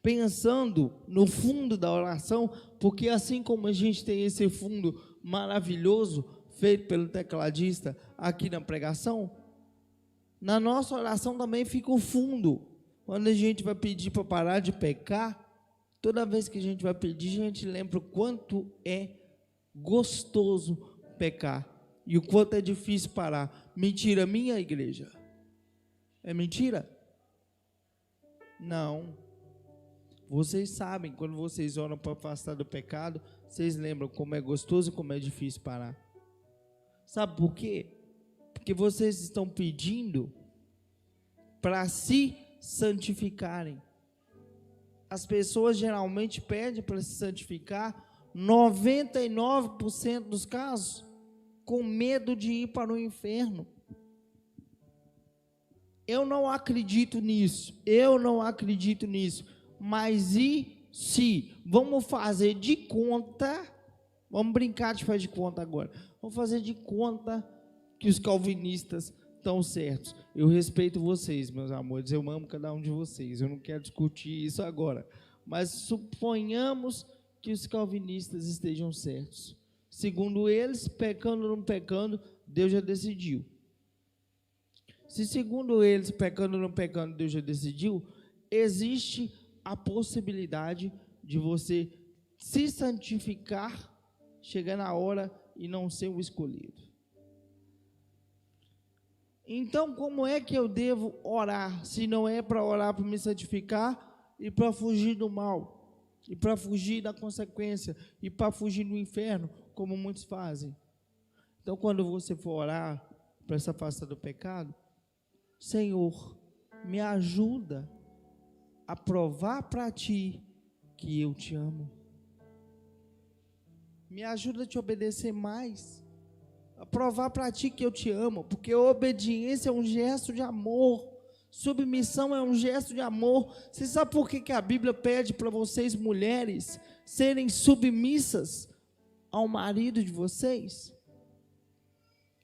pensando no fundo da oração, porque assim como a gente tem esse fundo maravilhoso, feito pelo tecladista aqui na pregação, na nossa oração também fica o fundo. Quando a gente vai pedir para parar de pecar, toda vez que a gente vai pedir, a gente lembra o quanto é gostoso pecar e o quanto é difícil parar. Mentira minha, igreja? É mentira? Não. Vocês sabem, quando vocês oram para afastar do pecado, vocês lembram como é gostoso e como é difícil parar. Sabe por quê? Porque vocês estão pedindo para se santificarem. As pessoas geralmente pedem para se santificar, 99% dos casos, com medo de ir para o inferno. Eu não acredito nisso, mas e se? Vamos fazer de conta, vamos brincar de fazer de conta agora, vamos fazer de conta que os calvinistas estão certos. Eu respeito vocês, meus amores, eu amo cada um de vocês, eu não quero discutir isso agora, mas suponhamos que os calvinistas estejam certos. Segundo eles, pecando ou não pecando, Deus já decidiu. Se segundo eles, pecando ou não pecando, Deus já decidiu, existe a possibilidade de você se santificar, chegar na hora e não ser o escolhido. Então, como é que eu devo orar, se não é para orar para me santificar e para fugir do mal, e para fugir da consequência, e para fugir do inferno, como muitos fazem? Então, quando você for orar para se afastar do pecado, Senhor, me ajuda a provar para ti que eu te amo. Me ajuda a te obedecer mais, a provar para ti que eu te amo, porque obediência é um gesto de amor, submissão é um gesto de amor. Você sabe por que a Bíblia pede para vocês, mulheres, serem submissas ao marido de vocês?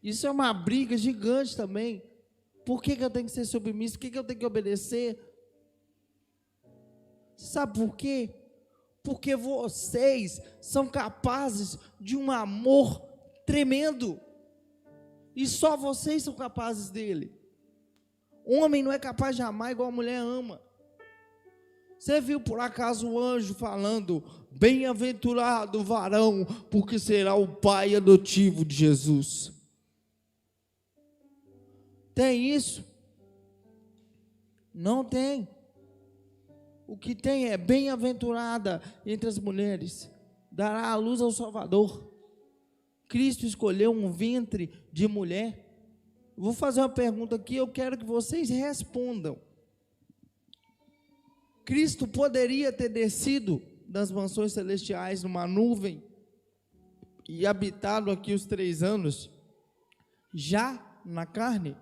Isso é uma briga gigante também. Por que eu tenho que ser submisso? Por que eu tenho que obedecer? Sabe por quê? Porque vocês são capazes de um amor tremendo. E só vocês são capazes dele. O homem não é capaz de amar igual a mulher ama. Você viu por acaso o anjo falando: bem-aventurado o varão, porque será o pai adotivo de Jesus? Tem isso? Não tem. O que tem é: bem-aventurada entre as mulheres, dará a luz ao Salvador. Cristo escolheu um ventre de mulher. Vou fazer uma pergunta aqui, eu quero que vocês respondam. Cristo poderia ter descido das mansões celestiais numa nuvem e habitado aqui os 3 anos, já na carne?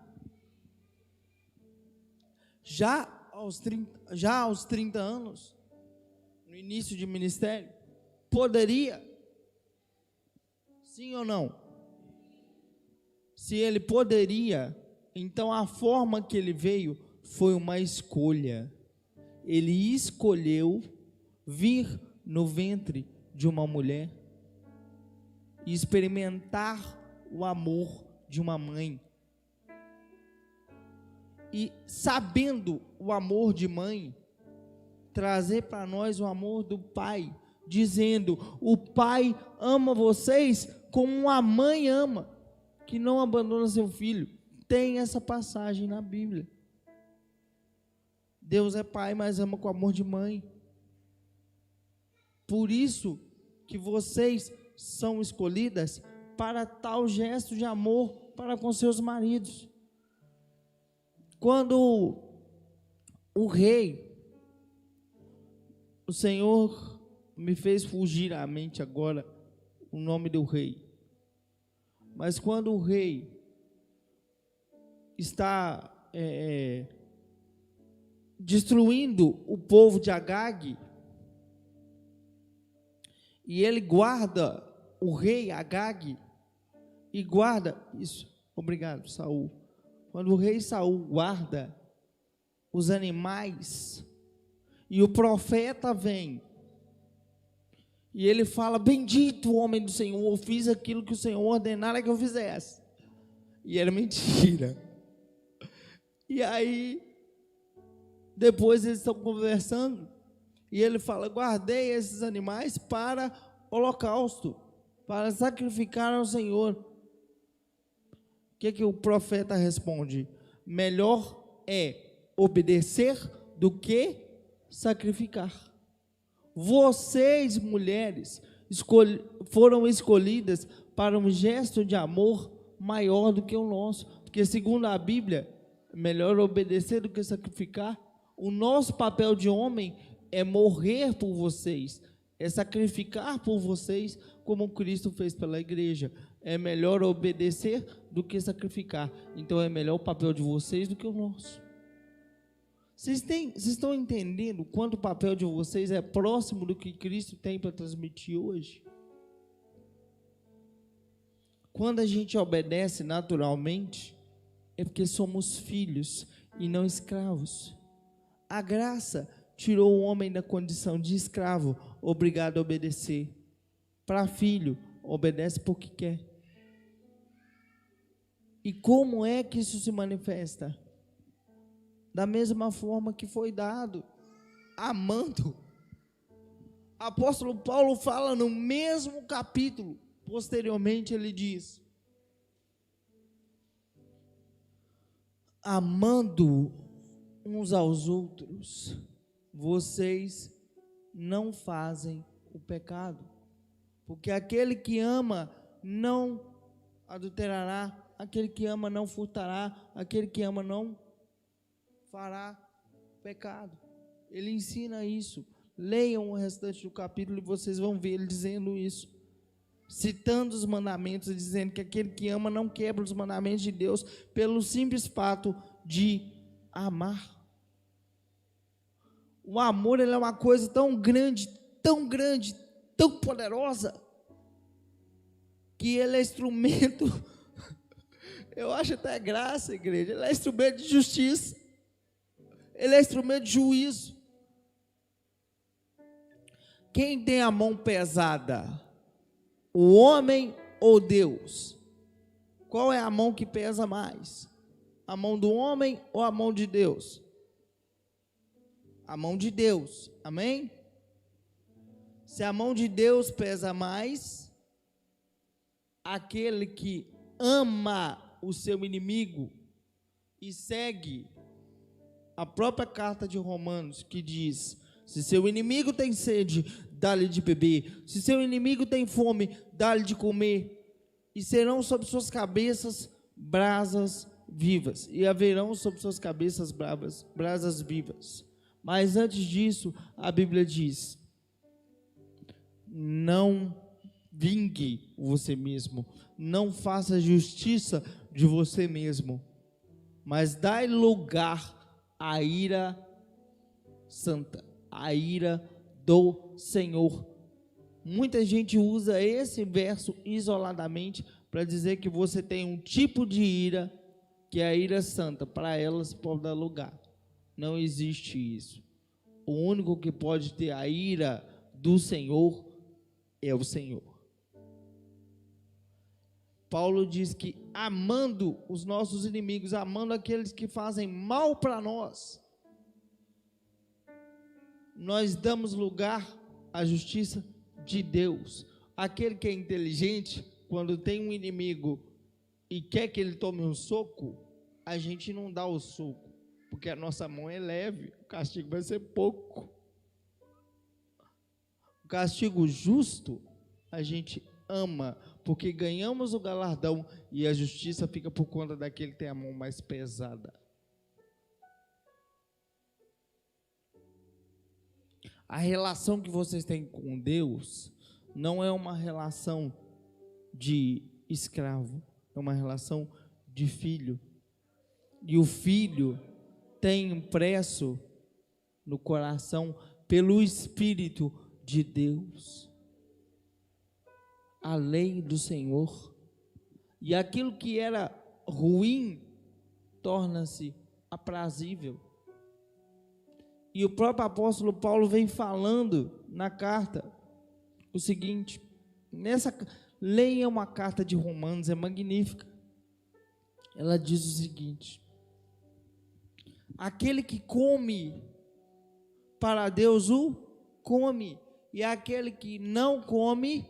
Já aos 30 anos, no início de ministério? Poderia? Sim ou não? Se ele poderia, então a forma que ele veio foi uma escolha. Ele escolheu vir no ventre de uma mulher e experimentar o amor de uma mãe. E sabendo o amor de mãe, trazer para nós o amor do pai, dizendo: o pai ama vocês como a mãe ama, que não abandona seu filho. Tem essa passagem na Bíblia. Deus é pai, mas ama com amor de mãe. Por isso que vocês são escolhidas para tal gesto de amor para com seus maridos. Quando o rei, o Senhor me fez fugir à mente agora o nome do rei, mas quando o rei está destruindo o povo de Agag, e ele guarda o rei Agag, e guarda isso, obrigado Saul, quando o rei Saul guarda os animais, e o profeta vem, e ele fala: bendito o homem do Senhor, eu fiz aquilo que o Senhor ordenara que eu fizesse, e era mentira. E aí depois eles estão conversando, e ele fala: guardei esses animais para holocausto, para sacrificar ao Senhor. O que o profeta responde? Melhor é obedecer do que sacrificar. Vocês, mulheres, foram escolhidas para um gesto de amor maior do que o nosso, porque segundo a Bíblia, melhor obedecer do que sacrificar. O nosso papel de homem é morrer por vocês, é sacrificar por vocês, como Cristo fez pela igreja. É melhor obedecer do que sacrificar. Então é melhor o papel de vocês do que o nosso. Vocês estão entendendo quanto o papel de vocês é próximo do que Cristo tem para transmitir hoje? Quando a gente obedece naturalmente, é porque somos filhos e não escravos. A graça tirou o homem da condição de escravo, obrigado a obedecer. Para filho, obedece porque quer. E como é que isso se manifesta? Da mesma forma que foi dado, amando. Apóstolo Paulo fala no mesmo capítulo, posteriormente ele diz: amando uns aos outros, vocês não fazem o pecado, porque aquele que ama não adulterará, aquele que ama não furtará, aquele que ama não fará pecado. Ele ensina isso. Leiam o restante do capítulo e vocês vão ver ele dizendo isso. Citando os mandamentos e dizendo que aquele que ama não quebra os mandamentos de Deus pelo simples fato de amar. O amor, ele é uma coisa tão grande, tão poderosa, que ele é instrumento, eu acho até graça, igreja, ele é instrumento de justiça, ele é instrumento de juízo. Quem tem a mão pesada? O homem ou Deus? Qual é a mão que pesa mais? A mão do homem ou a mão de Deus? A mão de Deus, amém? Se a mão de Deus pesa mais, aquele que ama o seu inimigo e segue a própria carta de Romanos, que diz: se seu inimigo tem sede, dá-lhe de beber, se seu inimigo tem fome, dá-lhe de comer, e serão sobre suas cabeças brasas vivas, e haverão sobre suas cabeças brasas vivas. Mas antes disso, a Bíblia diz: não vingue você mesmo, não faça justiça de você mesmo, mas dai lugar à ira santa, à ira do Senhor. Muita gente usa esse verso isoladamente para dizer que você tem um tipo de ira, que é a ira santa. Para elas pode dar lugar. Não existe isso. O único que pode ter a ira do Senhor é o Senhor. Paulo diz que amando os nossos inimigos, amando aqueles que fazem mal para nós, nós damos lugar à justiça de Deus. Aquele que é inteligente, quando tem um inimigo e quer que ele tome um soco, a gente não dá o soco, porque a nossa mão é leve, o castigo vai ser pouco. O castigo justo, a gente ama, porque ganhamos o galardão, e a justiça fica por conta daquele que tem a mão mais pesada. A relação que vocês têm com Deus não é uma relação de escravo, é uma relação de filho. E o filho tem impresso no coração pelo Espírito de Deus a lei do Senhor. E aquilo que era ruim torna-se aprazível. E o próprio apóstolo Paulo vem falando na carta o seguinte, leia uma carta de Romanos, é magnífica. Ela diz o seguinte: aquele que come para Deus o come, e aquele que não come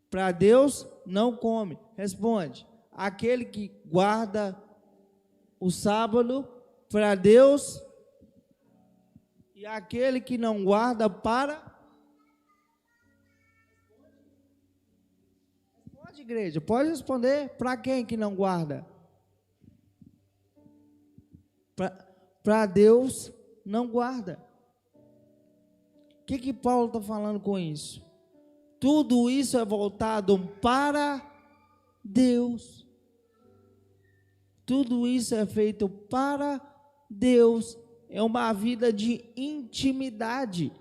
para Deus não come. Responde: aquele que guarda o sábado para Deus, e aquele que não guarda para... Responde, igreja, pode responder. Para quem que não guarda? Para Deus não guarda. O que Paulo está falando com isso? Tudo isso é voltado para Deus. Tudo isso é feito para Deus. É uma vida de intimidade.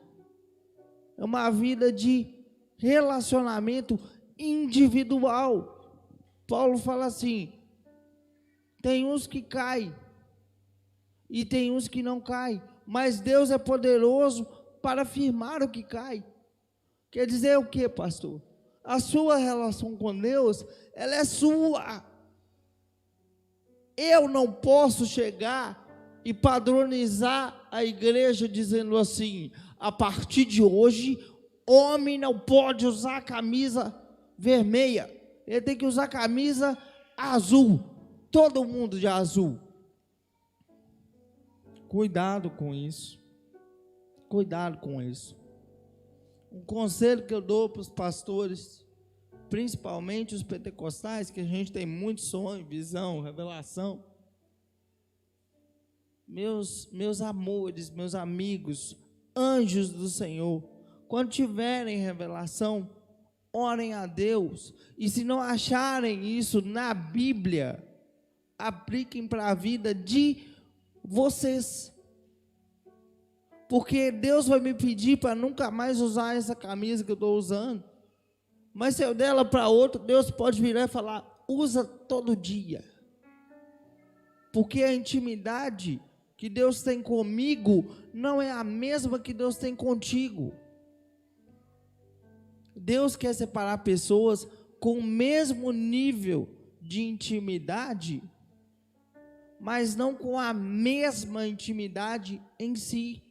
É uma vida de relacionamento individual. Paulo fala assim: tem uns que caem e tem uns que não caem, mas Deus é poderoso para firmar o que cai. Quer dizer o que, pastor? A sua relação com Deus, ela é sua. Eu não posso chegar e padronizar a igreja dizendo assim: a partir de hoje, homem não pode usar camisa vermelha, ele tem que usar camisa azul, todo mundo de azul. Cuidado com isso. Cuidado com isso. Um conselho que eu dou para os pastores principalmente os pentecostais, que a gente tem muito sonho, visão, revelação. Meus amores, meus amigos, anjos do Senhor, quando tiverem revelação, orem a Deus, e se não acharem isso na Bíblia, apliquem para a vida de vocês, porque Deus vai me pedir para nunca mais usar essa camisa que eu estou usando, mas se eu der ela para outro, Deus pode virar e falar, usa todo dia, porque a intimidade que Deus tem comigo não é a mesma que Deus tem contigo. Deus quer separar pessoas com o mesmo nível de intimidade, mas não com a mesma intimidade em si.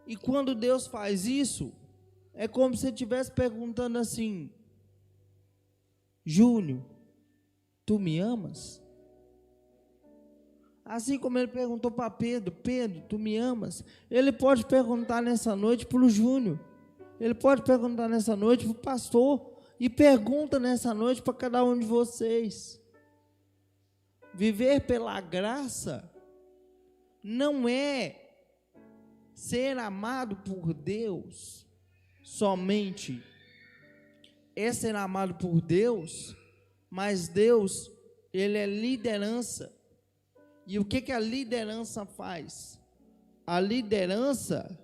E quando Deus faz isso, é como se ele estivesse perguntando assim: Júnior, tu me amas? Assim como ele perguntou para Pedro: Pedro, tu me amas? Ele pode perguntar nessa noite para o Júnior, ele pode perguntar nessa noite para o pastor, e pergunta nessa noite para cada um de vocês. Viver pela graça não é ser amado por Deus somente, é ser amado por Deus, mas Deus, ele é liderança. E o que a liderança faz? A liderança,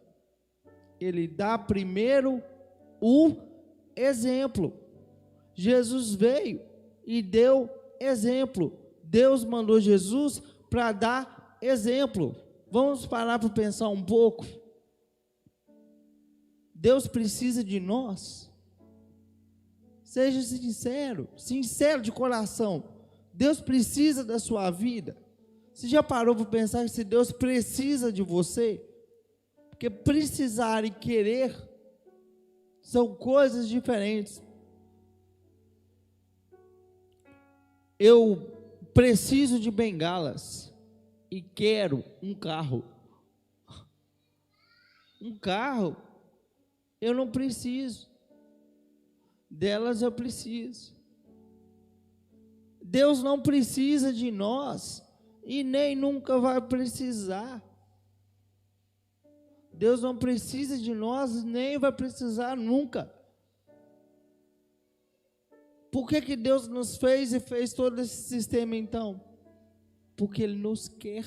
ele dá primeiro o exemplo. Jesus veio e deu exemplo. Deus mandou Jesus para dar exemplo. Vamos parar para pensar um pouco. Deus precisa de nós. Seja sincero, sincero de coração. Deus precisa da sua vida. Você já parou para pensar que se Deus precisa de você? Porque precisar e querer são coisas diferentes. Eu preciso de bengalas e quero um carro. Um carro eu não preciso, delas eu preciso. Deus não precisa de nós e nem nunca vai precisar. Deus não precisa de nós, nem vai precisar nunca. Por que Deus nos fez e fez todo esse sistema então? Porque Ele nos quer.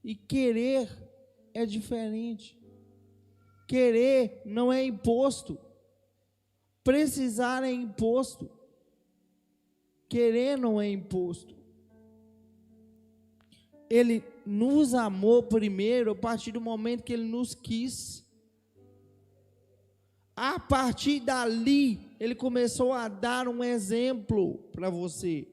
E querer é diferente. Querer não é imposto. Precisar é imposto. Querer não é imposto. Ele nos amou primeiro a partir do momento que Ele nos quis. A partir dali, Ele começou a dar um exemplo para você.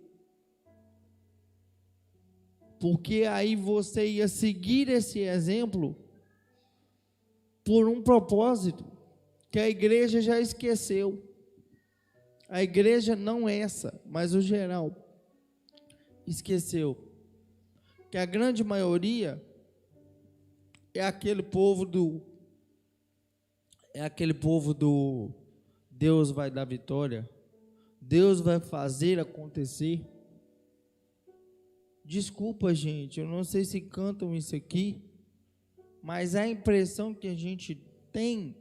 Porque aí você ia seguir esse exemplo por um propósito que a igreja já esqueceu. A igreja não essa, mas o geral esqueceu. Que a grande maioria é aquele povo do Deus vai dar vitória, Deus vai fazer acontecer. Desculpa, gente, eu não sei se cantam isso aqui, mas a impressão que a gente tem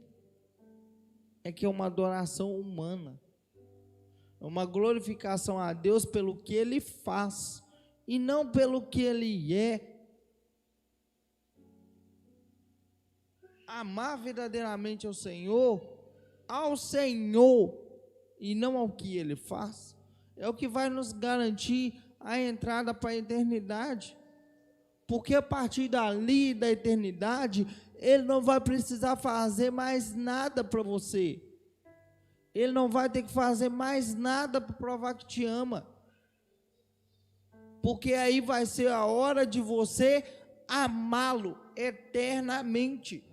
é que é uma adoração humana, é uma glorificação a Deus pelo que Ele faz e não pelo que Ele é. Amar verdadeiramente ao Senhor e não ao que Ele faz, é o que vai nos garantir a entrada para a eternidade, porque a partir dali, da eternidade, Ele não vai precisar fazer mais nada para você, Ele não vai ter que fazer mais nada para provar que te ama, porque aí vai ser a hora de você amá-lo eternamente.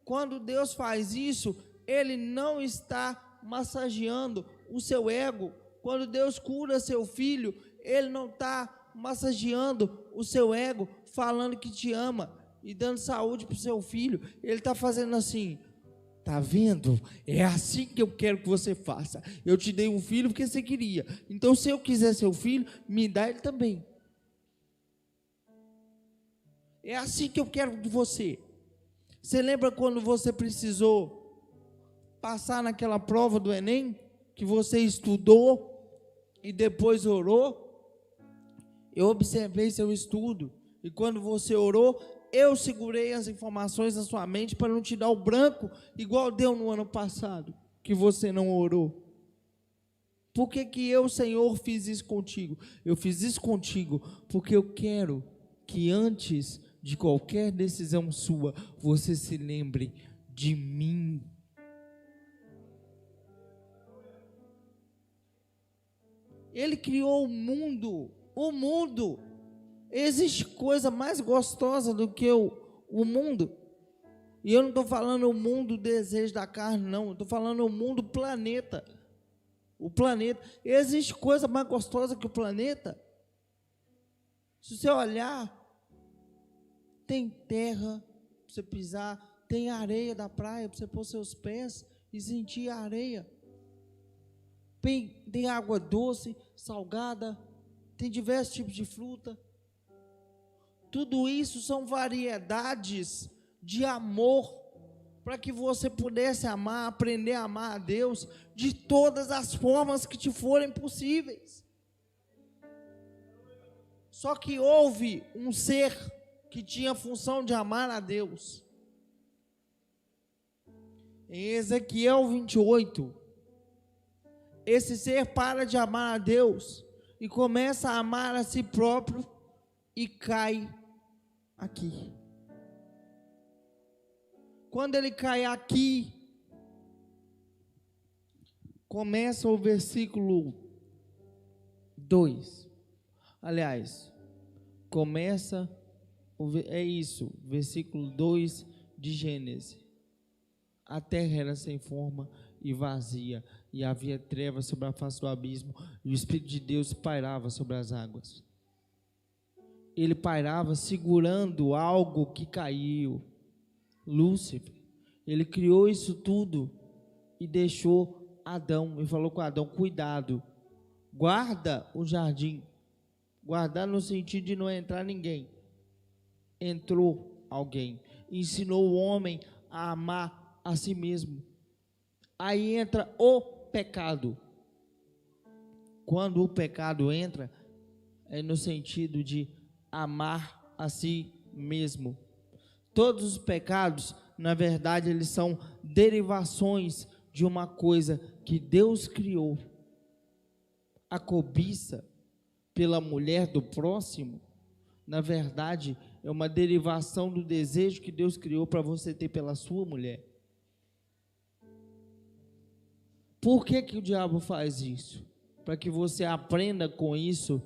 Quando Deus faz isso, Ele não está massageando o seu ego. Quando Deus cura seu filho, Ele não está massageando o seu ego, falando que te ama. e dando saúde para o seu filho. Ele está fazendo assim, tá vendo? É assim que eu quero que você faça. Eu te dei um filho porque você queria. Então, se eu quiser seu filho, me dá ele também. É assim que eu quero de você. Você lembra quando você precisou passar naquela prova do Enem? Que você estudou e depois orou? Eu observei seu estudo. E quando você orou, eu segurei as informações na sua mente para não te dar o branco, igual deu no ano passado, que você não orou. Por que que eu, Senhor, fiz isso contigo? Eu fiz isso contigo porque eu quero que antes de qualquer decisão sua, você se lembre de mim. Ele criou o mundo. O mundo. Existe coisa mais gostosa do que o mundo. E eu não estou falando o mundo desejo da carne, não. Eu estou falando o mundo planeta. O planeta. Existe coisa mais gostosa que o planeta? Se você olhar, tem terra para você pisar, tem areia da praia para você pôr seus pés e sentir a areia. Tem água doce, salgada, tem diversos tipos de fruta. Tudo isso são variedades de amor, para que você pudesse amar, aprender a amar a Deus de todas as formas que te forem possíveis. Só que houve um ser que tinha a função de amar a Deus. Em Ezequiel 28, esse ser para de amar a Deus e começa a amar a si próprio e cai aqui. Quando ele cai aqui, começa o versículo 2. Aliás, começa, versículo 2 de Gênesis. A terra era sem forma e vazia, e havia trevas sobre a face do abismo, e o Espírito de Deus pairava sobre as águas. Ele pairava segurando algo que caiu, Lúcifer. Ele criou isso tudo e deixou Adão, e falou com Adão: cuidado, guarda o jardim. Guardar no sentido de não entrar ninguém. Entrou alguém, ensinou o homem a amar a si mesmo. Aí entra o pecado. Quando o pecado entra, é no sentido de amar a si mesmo. Todos os pecados, na verdade, eles são derivações de uma coisa que Deus criou. A cobiça pela mulher do próximo, na verdade, é uma derivação do desejo que Deus criou para você ter pela sua mulher. Por que que o diabo faz isso? Para que você aprenda com isso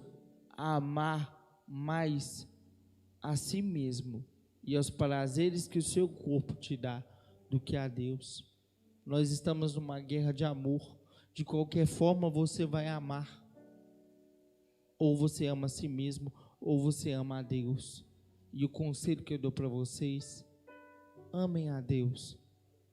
a amar mais a si mesmo e aos prazeres que o seu corpo te dá do que a Deus. Nós estamos numa guerra de amor. De qualquer forma você vai amar. Ou você ama a si mesmo, ou você ama a Deus. E o conselho que eu dou para vocês: amem a Deus,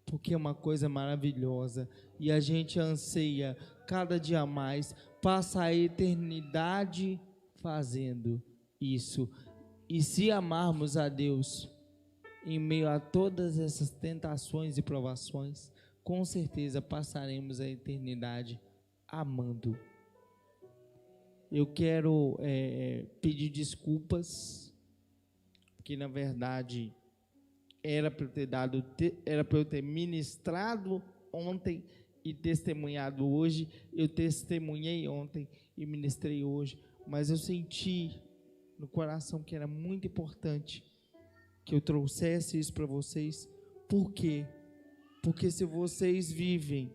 porque é uma coisa maravilhosa, e a gente anseia cada dia mais, passa a eternidade fazendo isso. E se amarmos a Deus em meio a todas essas tentações e provações, com certeza passaremos a eternidade amando. Eu quero pedir desculpas, porque na verdade era para eu ter ministrado ontem e testemunhado hoje. Eu testemunhei ontem e ministrei hoje, mas eu senti no coração que era muito importante que eu trouxesse isso para vocês. Por quê? Porque se vocês vivem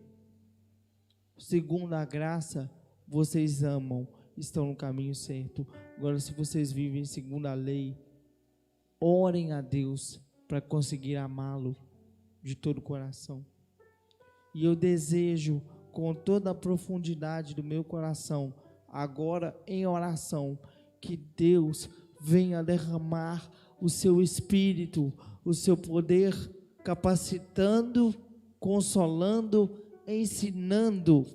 segundo a graça, vocês amam, estão no caminho certo. Agora, se vocês vivem segundo a lei, orem a Deus para conseguir amá-lo de todo o coração. E eu desejo, com toda a profundidade do meu coração, agora em oração, que Deus venha derramar o seu espírito, o seu poder, capacitando, consolando, ensinando,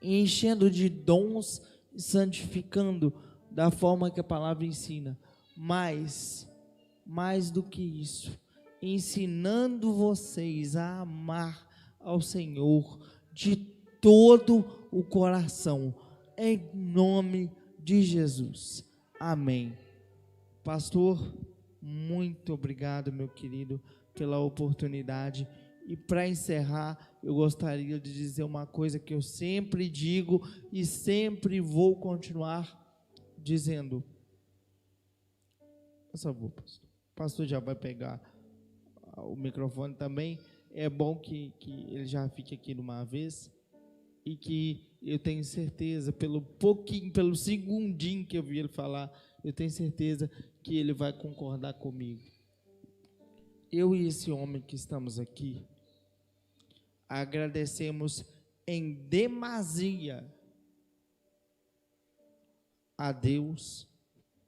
enchendo de dons, santificando da forma que a palavra ensina. Mais do que isso, ensinando vocês a amar ao Senhor de todo o coração, em nome de Jesus. Amém. Pastor, muito obrigado, meu querido, pela oportunidade. E para encerrar, eu gostaria de dizer uma coisa que eu sempre digo e sempre vou continuar dizendo. Por favor, pastor. O pastor já vai pegar o microfone também. É bom que ele já fique aqui de uma vez. E que eu tenho certeza, pelo segundinho que eu vi ele falar, eu tenho certeza que ele vai concordar comigo. Eu e esse homem que estamos aqui, agradecemos em demasia a Deus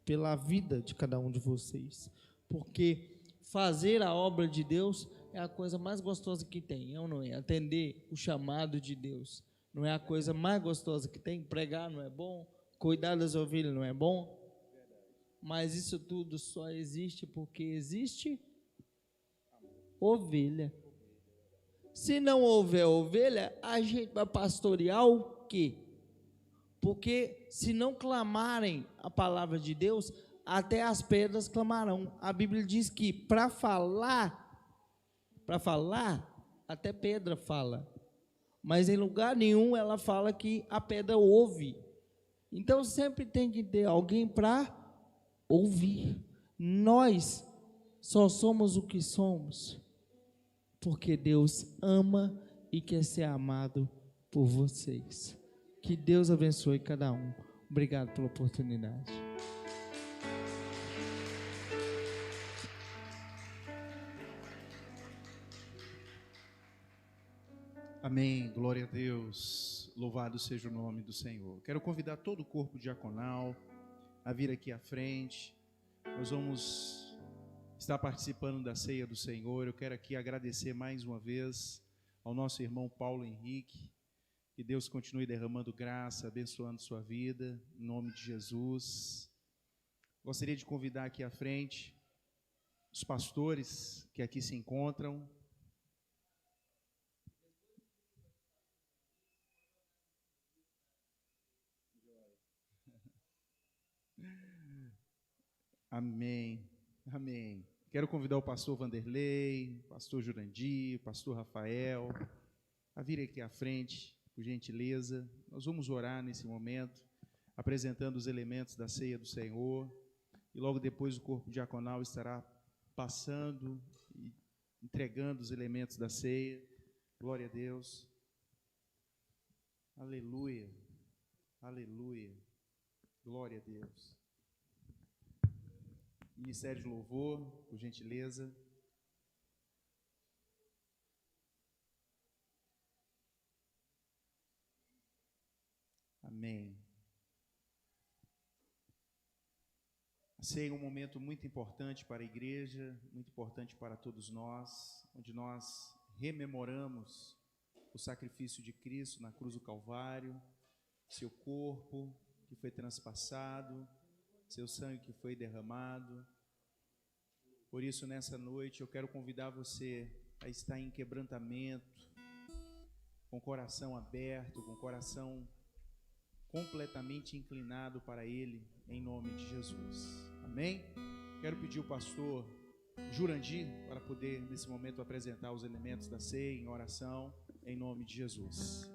pela vida de cada um de vocês, porque fazer a obra de Deus é a coisa mais gostosa que tem, não é? Atender o chamado de Deus não é a coisa mais gostosa que tem? Pregar não é bom? Cuidar das ovelhas não é bom? Mas isso tudo só existe porque existe ovelha. Se não houver ovelha, a gente vai pastorear o quê? Porque se não clamarem a palavra de Deus, até as pedras clamarão. A Bíblia diz que para falar, até pedra fala. Mas em lugar nenhum ela fala que a pedra ouve. Então sempre tem que ter alguém para ouvir. Nós só somos o que somos porque Deus ama e quer ser amado por vocês. Que Deus abençoe cada um. Obrigado pela oportunidade. Amém, glória a Deus, louvado seja o nome do Senhor. Quero convidar todo o corpo diaconal a vir aqui à frente. Nós vamos estar participando da ceia do Senhor. Eu quero aqui agradecer mais uma vez ao nosso irmão Paulo Henrique. Que Deus continue derramando graça, abençoando sua vida, em nome de Jesus. Gostaria de convidar aqui à frente os pastores que aqui se encontram. Amém, amém. Quero convidar o pastor Vanderlei, pastor Jurandir, pastor Rafael, a vir aqui à frente, por gentileza. Nós vamos orar nesse momento, apresentando os elementos da ceia do Senhor, e logo depois o corpo diaconal estará passando e entregando os elementos da ceia. Glória a Deus. Aleluia, aleluia, glória a Deus. Ministério de Louvor, por gentileza. Amém. A ceia é um momento muito importante para a igreja, muito importante para todos nós, onde nós rememoramos o sacrifício de Cristo na cruz do Calvário, seu corpo que foi transpassado, seu sangue que foi derramado. Por isso, nessa noite, eu quero convidar você a estar em quebrantamento, com o coração aberto, com o coração completamente inclinado para Ele, em nome de Jesus. Amém? Quero pedir o pastor Jurandir para poder, nesse momento, apresentar os elementos da ceia em oração, em nome de Jesus.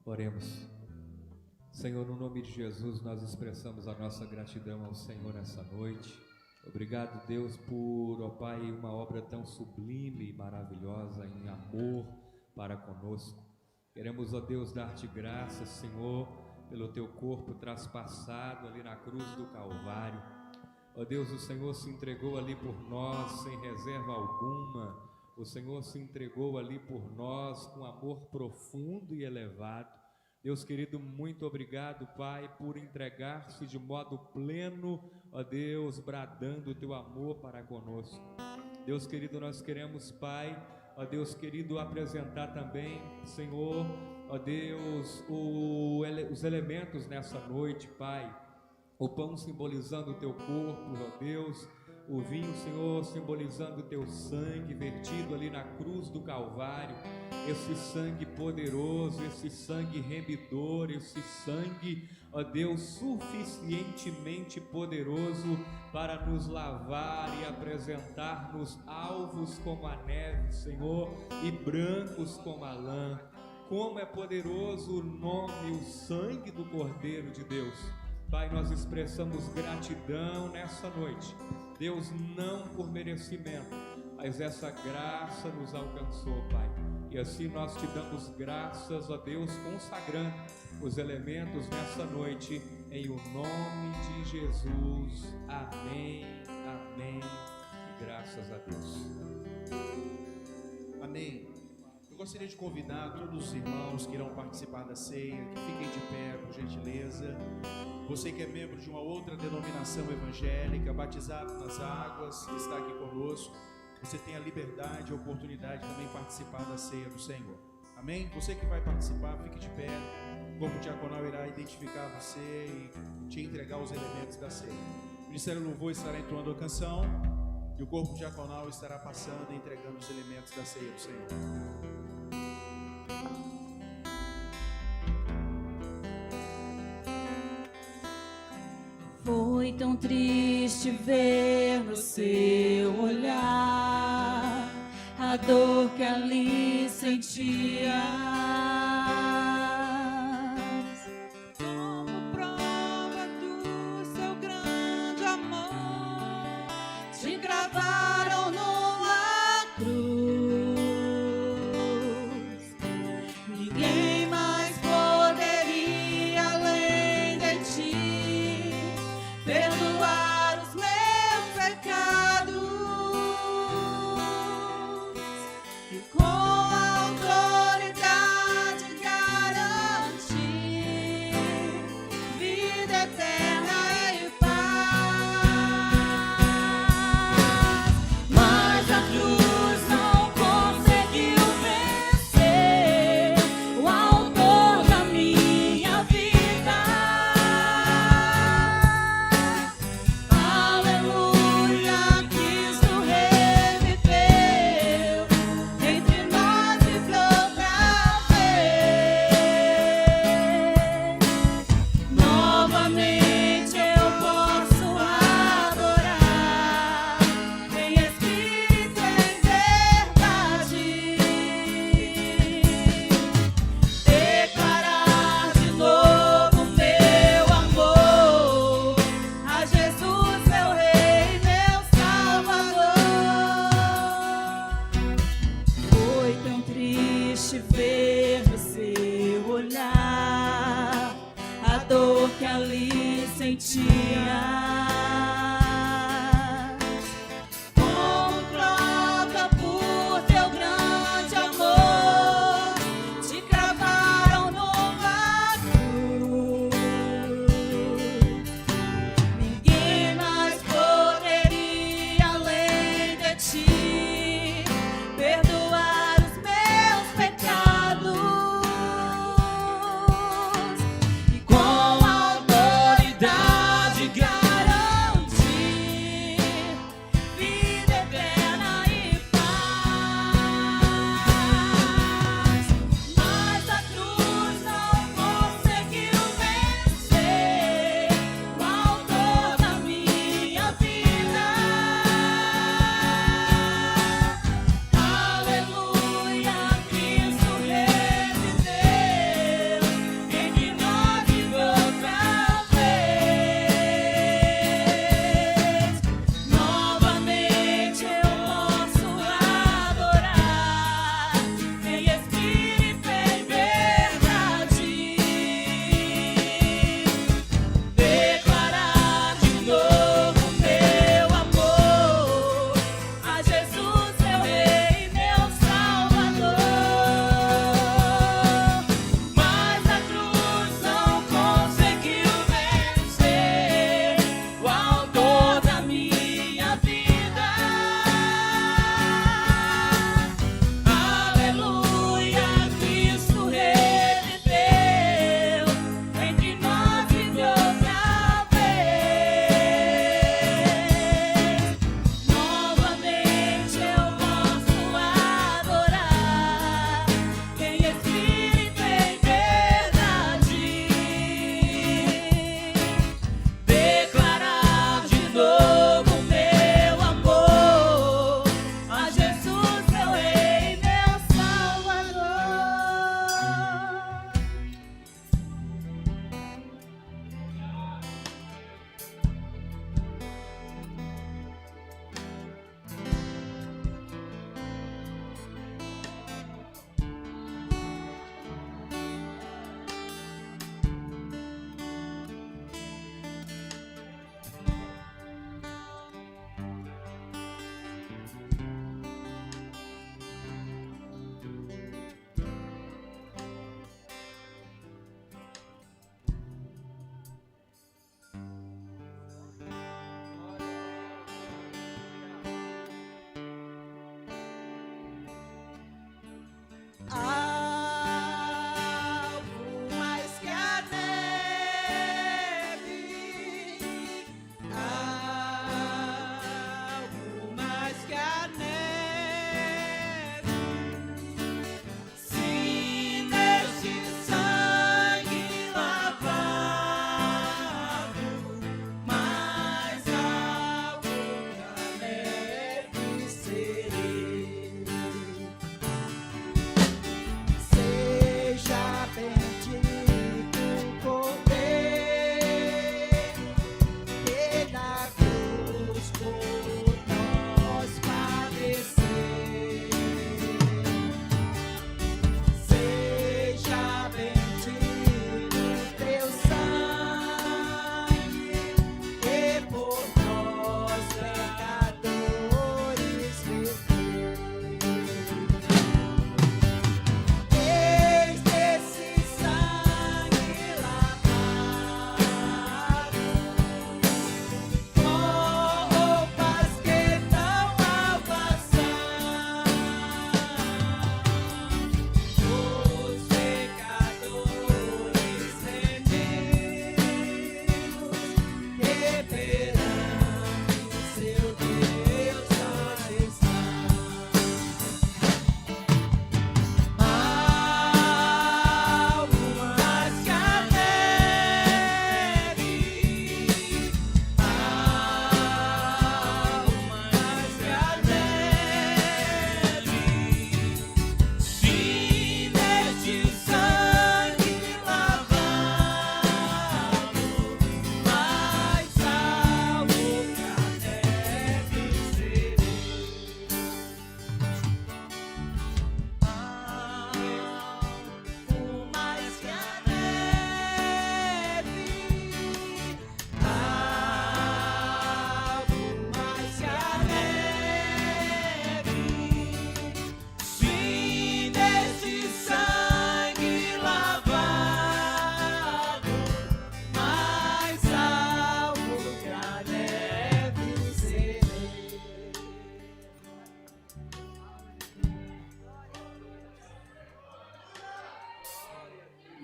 Oremos. Senhor, no nome de Jesus, nós expressamos a nossa gratidão ao Senhor nessa noite. Obrigado, Deus, por, ó Pai, uma obra tão sublime e maravilhosa em amor para conosco. Queremos, ó Deus, dar-te graças, Senhor, pelo teu corpo traspassado ali na cruz do Calvário. Ó Deus, o Senhor se entregou ali por nós sem reserva alguma. O Senhor se entregou ali por nós com amor profundo e elevado. Deus querido, muito obrigado, Pai, por entregar-se de modo pleno, ó Deus, bradando o teu amor para conosco. Deus querido, nós queremos, Pai, ó Deus querido, apresentar também, Senhor, ó Deus, os elementos nessa noite, Pai. O pão simbolizando o teu corpo, ó Deus. O vinho, Senhor, simbolizando o teu sangue vertido ali na cruz do Calvário. Esse sangue poderoso, esse sangue remidor, esse sangue, ó Deus, suficientemente poderoso para nos lavar e apresentar-nos alvos como a neve, Senhor, e brancos como a lã. Como é poderoso o nome, o sangue do Cordeiro de Deus. Pai, nós expressamos gratidão nessa noite. Deus, não por merecimento, mas essa graça nos alcançou, Pai. E assim nós te damos graças, ó Deus, consagrando os elementos nessa noite, em o nome de Jesus. Amém, amém, e graças a Deus. Amém. Eu gostaria de convidar todos os irmãos que irão participar da ceia, que fiquem de pé, por gentileza. Você que é membro de uma outra denominação evangélica, batizado nas águas, que está aqui conosco, você tem a liberdade e a oportunidade de também participar da ceia do Senhor. Amém? Você que vai participar, fique de pé. O corpo diaconal irá identificar você e te entregar os elementos da ceia. O Ministério do Louvor estará entoando a canção e o corpo diaconal estará passando e entregando os elementos da ceia do Senhor. Foi tão triste ver no seu olhar a dor que ali sentias. Como prova do seu grande amor, te cravaram numa cruz. Ninguém mais poderia além de ti perdoar os meus pecados, e com autoridade garantir vida eterna e paz. Mas a cruz não conseguiu vencer o autor da minha vida. Aleluia, Cristo reviveu, entre nós viveu outra vez. Novamente eu posso adorar em espírito e em verdade, declarar de novo meu amor a Jesus, meu Rei, meu Salvador. Foi tão triste ver no seu olhar a dor que ali sentias. Como troca por teu grande amor, te cravaram numa cruz. Ninguém mais poderia além de ti perdoar os meus pecados, e com autoridade garantir vida eterna e paz. Mas a cruz não conseguiu vencer o autor da minha vida.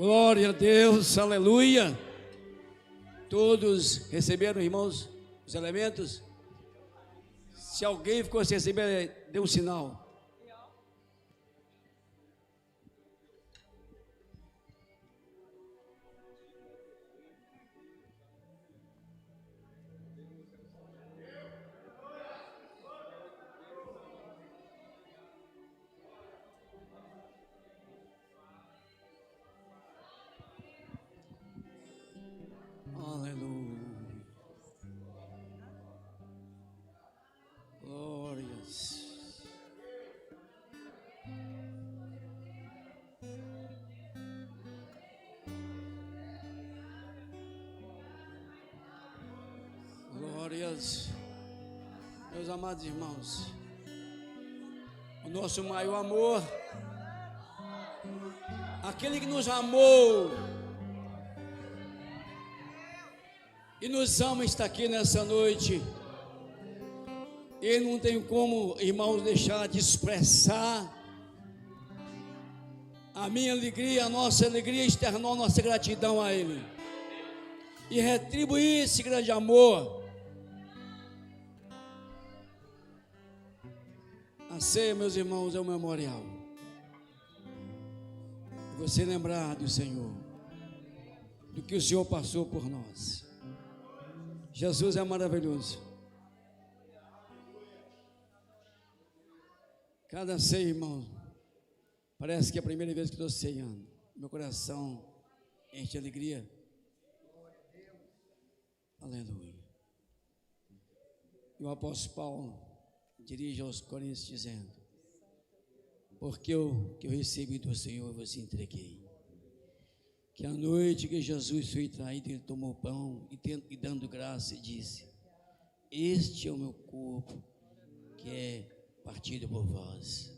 Glória a Deus, aleluia. Todos receberam, irmãos, os elementos? Se alguém ficou sem receber, dê um sinal. Aleluia. Glórias. Glórias. Meus amados irmãos, o nosso maior amor, aquele que nos amou e nos ama, está aqui nessa noite. Eu não tenho como, irmãos, deixar de expressar a minha alegria, a nossa alegria, externar a nossa gratidão a Ele e retribuir esse grande amor. A ceia, meus irmãos, é um memorial. Você lembrar do Senhor, do que o Senhor passou por nós. Jesus é maravilhoso. Cada ceia, irmão, parece que é a primeira vez que estou ceando. Meu coração enche de alegria. Aleluia. E o apóstolo Paulo dirige aos Coríntios dizendo: porque o que eu recebi do Senhor eu vos entreguei. Que a noite que Jesus foi traído, ele tomou pão e dando graça disse: este é o meu corpo que é partido por vós.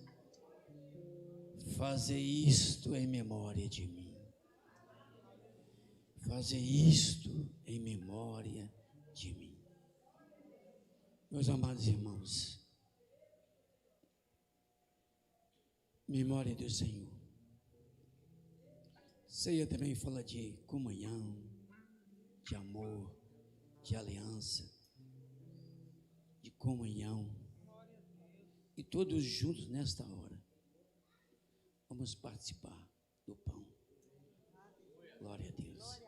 Fazer isto em memória de mim. Fazer isto em memória de mim. Meus amados irmãos, memória do Senhor. Ceia também fala de comunhão, de amor, de aliança, de comunhão. E todos juntos nesta hora vamos participar do pão. Glória a Deus.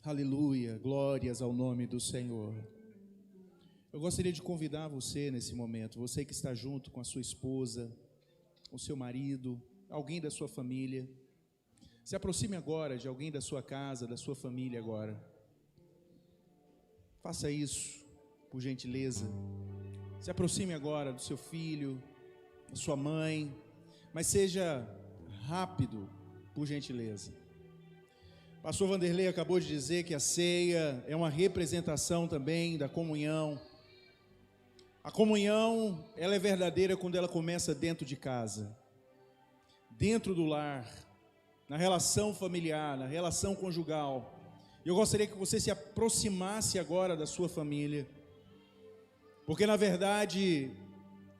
Aleluia, glórias ao nome do Senhor. Eu gostaria de convidar você nesse momento, você que está junto com a sua esposa, o seu marido, alguém da sua família. Se aproxime agora de alguém da sua casa, da sua família agora. Faça isso, por gentileza. Se aproxime agora do seu filho, da sua mãe, mas seja rápido, por gentileza. Pastor Vanderlei acabou de dizer que a ceia é uma representação também da comunhão. A comunhão, ela é verdadeira quando ela começa dentro de casa, dentro do lar, na relação familiar, na relação conjugal. Eu gostaria que você se aproximasse agora da sua família, porque na verdade,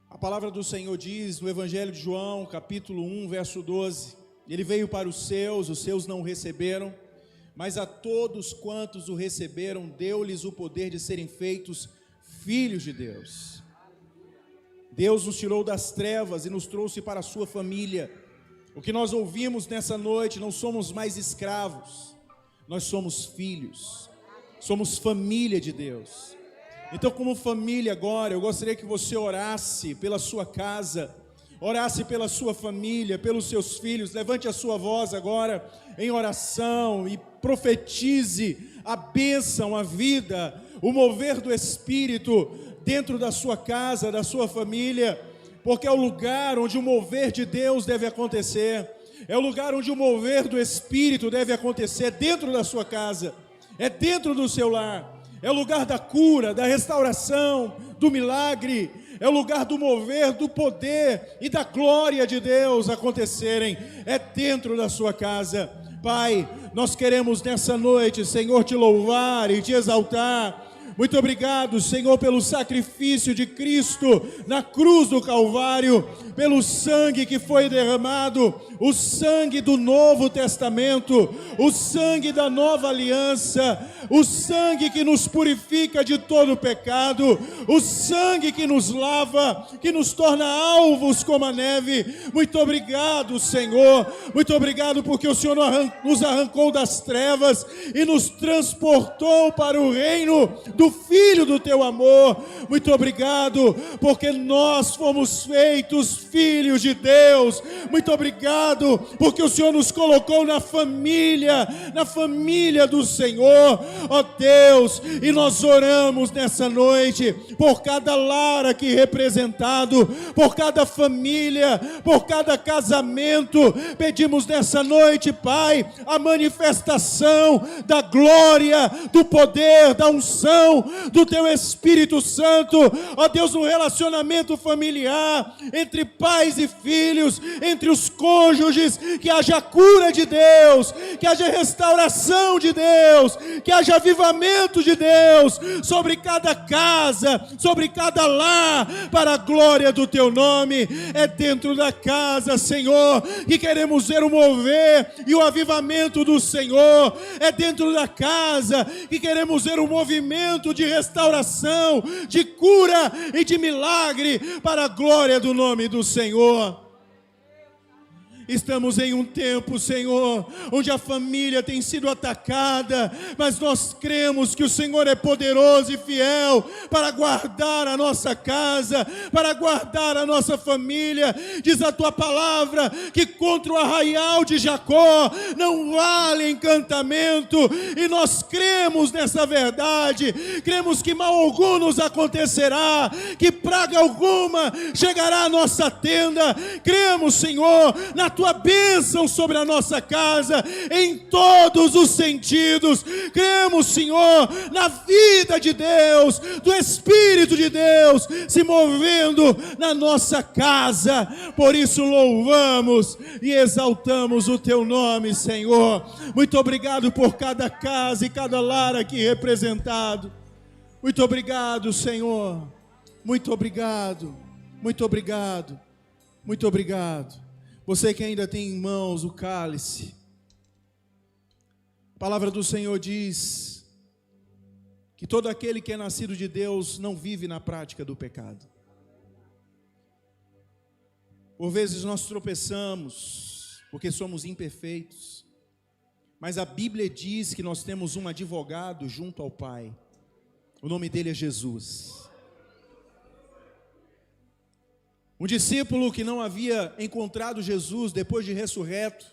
a palavra do Senhor diz no Evangelho de João, capítulo 1, verso 12, ele veio para os seus não o receberam, mas a todos quantos o receberam, deu-lhes o poder de serem feitos filhos de Deus. Deus nos tirou das trevas e nos trouxe para a sua família. O que nós ouvimos nessa noite, não somos mais escravos, nós somos filhos, somos família de Deus. Então, como família agora, eu gostaria que você orasse pela sua casa, orasse pela sua família, pelos seus filhos. Levante a sua voz agora em oração e profetize a bênção, a vida, o mover do Espírito dentro da sua casa, da sua família, porque é o lugar onde o mover de Deus deve acontecer, é o lugar onde o mover do Espírito deve acontecer, dentro da sua casa, é dentro do seu lar, é o lugar da cura, da restauração, do milagre, é o lugar do mover, do poder e da glória de Deus acontecerem, é dentro da sua casa. Pai, nós queremos nessa noite, Senhor, te louvar e te exaltar. Muito obrigado, Senhor, pelo sacrifício de Cristo na cruz do Calvário, pelo sangue que foi derramado, o sangue do Novo Testamento, o sangue da nova aliança, o sangue que nos purifica de todo pecado, o sangue que nos lava, que nos torna alvos como a neve. Muito obrigado, Senhor, muito obrigado porque o Senhor nos arrancou das trevas e nos transportou para o reino do Filho do teu amor. Muito obrigado porque nós fomos feitos filhos de Deus. Muito obrigado porque o Senhor nos colocou na família do Senhor, ó Deus, e nós oramos nessa noite por cada lar aqui representado, por cada família, por cada casamento. Pedimos nessa noite, Pai, a manifestação da glória, do poder, da unção do teu Espírito Santo, ó Deus, no relacionamento familiar, entre pais e filhos, entre os cônjuges, que haja cura de Deus, que haja restauração de Deus, que haja avivamento de Deus sobre cada casa, sobre cada lar, para a glória do teu nome. É dentro da casa, Senhor, que queremos ver o mover e o avivamento do Senhor. É dentro da casa que queremos ver o movimento de restauração, de cura e de milagre, para a glória do nome do Senhor. Estamos em um tempo, Senhor, onde a família tem sido atacada, mas nós cremos que o Senhor é poderoso e fiel para guardar a nossa casa, para guardar a nossa família. Diz a tua palavra que contra o arraial de Jacó não vale encantamento, e nós cremos nessa verdade. Cremos que mal algum nos acontecerá, que praga alguma chegará à nossa tenda. Cremos, Senhor, na tua bênção sobre a nossa casa, em todos os sentidos. Cremos, Senhor, na vida de Deus, do Espírito de Deus se movendo na nossa casa. Por isso louvamos e exaltamos o teu nome, Senhor. Muito obrigado por cada casa e cada lar aqui representado. Muito obrigado, Senhor. Muito obrigado. Muito obrigado. Muito obrigado. Você que ainda tem em mãos o cálice, a palavra do Senhor diz que todo aquele que é nascido de Deus não vive na prática do pecado. Por vezes nós tropeçamos, porque somos imperfeitos, mas a Bíblia diz que nós temos um advogado junto ao Pai. O nome dele é Jesus. Um discípulo que não havia encontrado Jesus depois de ressurreto,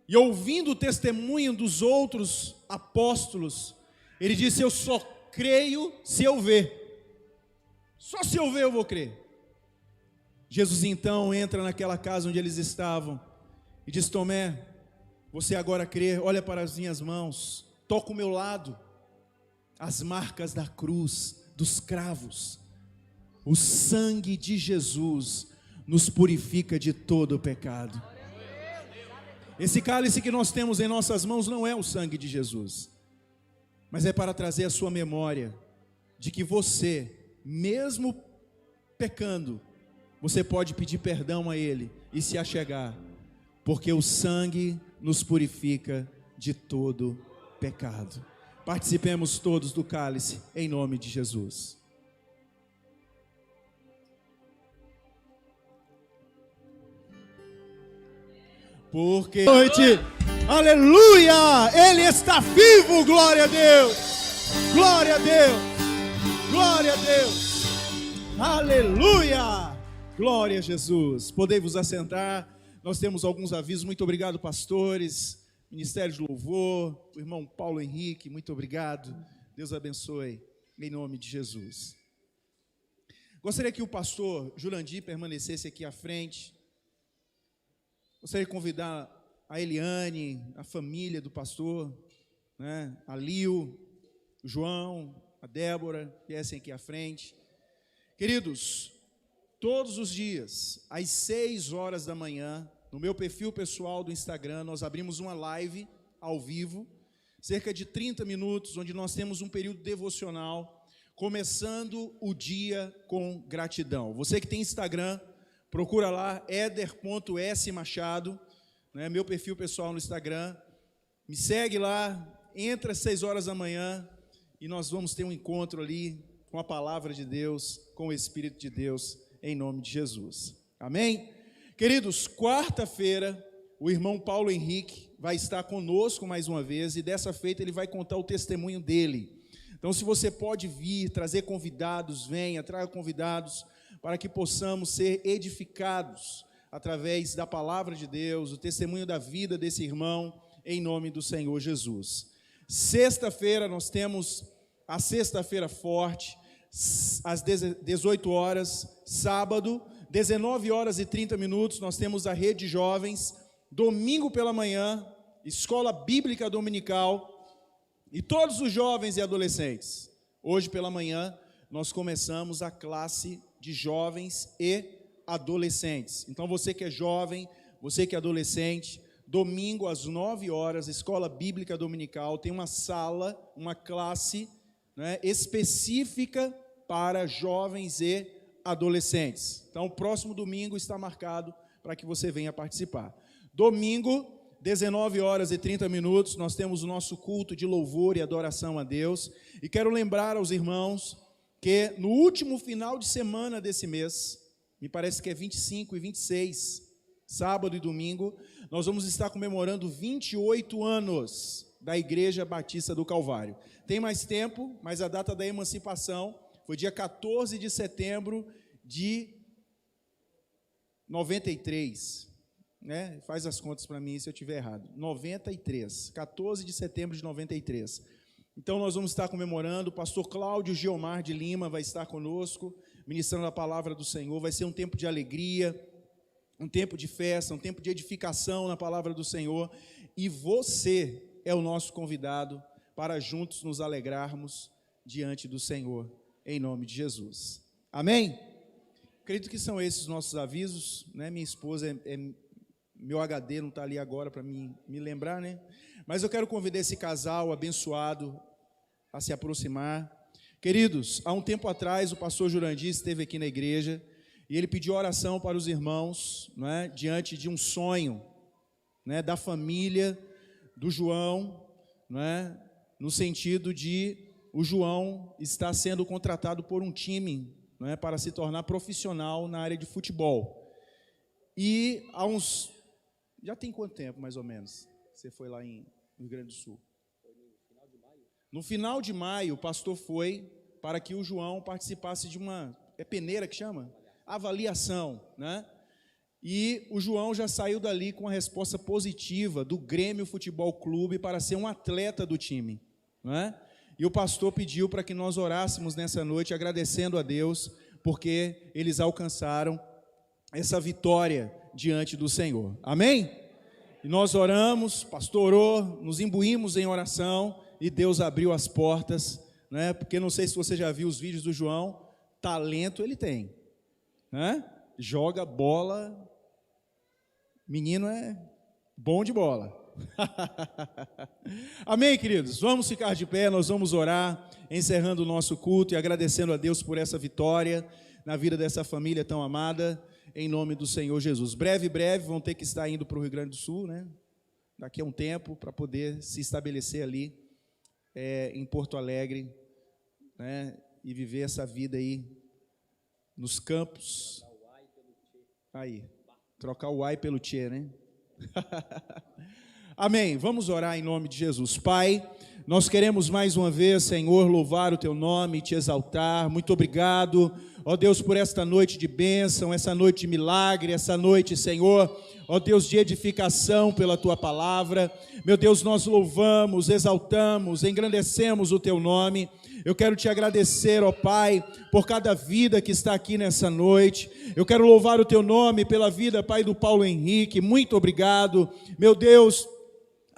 e ouvindo o testemunho dos outros apóstolos, ele disse: eu só creio se eu ver. Só se eu ver eu vou crer. Jesus então entra naquela casa onde eles estavam e diz: Tomé, você agora crê, olha para as minhas mãos, toca o meu lado, as marcas da cruz, dos cravos. O sangue de Jesus nos purifica de todo o pecado. Esse cálice que nós temos em nossas mãos não é o sangue de Jesus, mas é para trazer a sua memória de que você, mesmo pecando, você pode pedir perdão a Ele e se achegar, porque o sangue nos purifica de todo pecado. Participemos todos do cálice em nome de Jesus. Porque noite, aleluia, Ele está vivo, glória a Deus, glória a Deus, glória a Deus, aleluia, glória a Jesus. Podei vos assentar, nós temos alguns avisos. Muito obrigado, pastores, Ministério de Louvor, o irmão Paulo Henrique, muito obrigado, Deus abençoe, em nome de Jesus. Gostaria que o pastor Jurandir permanecesse aqui à frente. Gostaria de convidar a Eliane, a família do pastor, né? A Lio, o João, a Débora, viessem aqui à frente. Queridos, todos os dias, às 6 horas da manhã, no meu perfil pessoal do Instagram, nós abrimos uma live ao vivo, cerca de 30 minutos, onde nós temos um período devocional, começando o dia com gratidão. Você que tem Instagram, procura lá, eder.smachado, né, meu perfil pessoal no Instagram, me segue lá, entra às 6 horas da manhã, e nós vamos ter um encontro ali com a palavra de Deus, com o Espírito de Deus, em nome de Jesus. Amém? Queridos, quarta-feira, o irmão Paulo Henrique vai estar conosco mais uma vez, e dessa feita ele vai contar o testemunho dele. Então, se você pode vir, trazer convidados, venha, traga convidados, para que possamos ser edificados através da palavra de Deus, o testemunho da vida desse irmão, em nome do Senhor Jesus. Sexta-feira nós temos a Sexta-feira Forte, às 18 horas, sábado, 19 horas e 30 minutos, nós temos a Rede de Jovens, domingo pela manhã, Escola Bíblica Dominical, e todos os jovens e adolescentes. Hoje pela manhã, nós começamos a classe de jovens e adolescentes. Então você que é jovem, você que é adolescente, domingo às 9 horas, Escola Bíblica Dominical, tem uma sala, uma classe, né, específica para jovens e adolescentes. Então, o próximo domingo está marcado para que você venha participar. Domingo, 19 horas e 30 minutos, nós temos o nosso culto de louvor e adoração a Deus. E quero lembrar aos irmãos que no último final de semana desse mês, me parece que é 25 e 26, sábado e domingo, nós vamos estar comemorando 28 anos da Igreja Batista do Calvário. Tem mais tempo, mas a data da emancipação foi dia 14 de setembro de 93, né? Faz as contas para mim se eu estiver errado. 93, 14 de setembro de 93. Então nós vamos estar comemorando, o pastor Cláudio Geomar de Lima vai estar conosco, ministrando a palavra do Senhor. Vai ser um tempo de alegria, um tempo de festa, um tempo de edificação na palavra do Senhor, e você é o nosso convidado para juntos nos alegrarmos diante do Senhor, em nome de Jesus. Amém? Acredito que são esses os nossos avisos, né? Minha esposa, meu HD não está ali agora para me lembrar, né? Mas eu quero convidar esse casal abençoado a se aproximar. Queridos, há um tempo atrás o pastor Jurandir esteve aqui na igreja, e ele pediu oração para os irmãos, né, diante de um sonho, né, da família do João, né, no sentido de o João estar sendo contratado por um time, né, para se tornar profissional na área de futebol. E há uns... Já tem quanto tempo, mais ou menos, você foi lá no Rio Grande do Sul? No final de maio, o pastor foi para que o João participasse de uma... É peneira que chama? Avaliação, né? E o João já saiu dali com a resposta positiva do Grêmio Futebol Clube para ser um atleta do time, né? E o pastor pediu para que nós orássemos nessa noite, agradecendo a Deus, porque eles alcançaram essa vitória diante do Senhor. Amém? E nós oramos, o pastor orou, nos imbuímos em oração, e Deus abriu as portas, né? Porque não sei se você já viu os vídeos do João, talento ele tem, né? Joga bola, menino é bom de bola. Amém, queridos? Vamos ficar de pé, nós vamos orar, encerrando o nosso culto e agradecendo a Deus por essa vitória na vida dessa família tão amada, em nome do Senhor Jesus. Breve vão ter que estar indo para o Rio Grande do Sul, né? Daqui a um tempo, para poder se estabelecer ali em Porto Alegre, né? E viver essa vida aí nos campos. Aí, trocar o ai pelo tchê, né? Amém, vamos orar em nome de Jesus. Pai, nós queremos mais uma vez, Senhor, louvar o Teu nome e Te exaltar. Muito obrigado, ó Deus, por esta noite de bênção, essa noite de milagre, essa noite, Senhor, ó Deus, de edificação pela Tua palavra. Meu Deus, nós louvamos, exaltamos, engrandecemos o Teu nome. Eu quero Te agradecer, ó Pai, por cada vida que está aqui nessa noite. Eu quero louvar o Teu nome pela vida, Pai, do Paulo Henrique. Muito obrigado, meu Deus.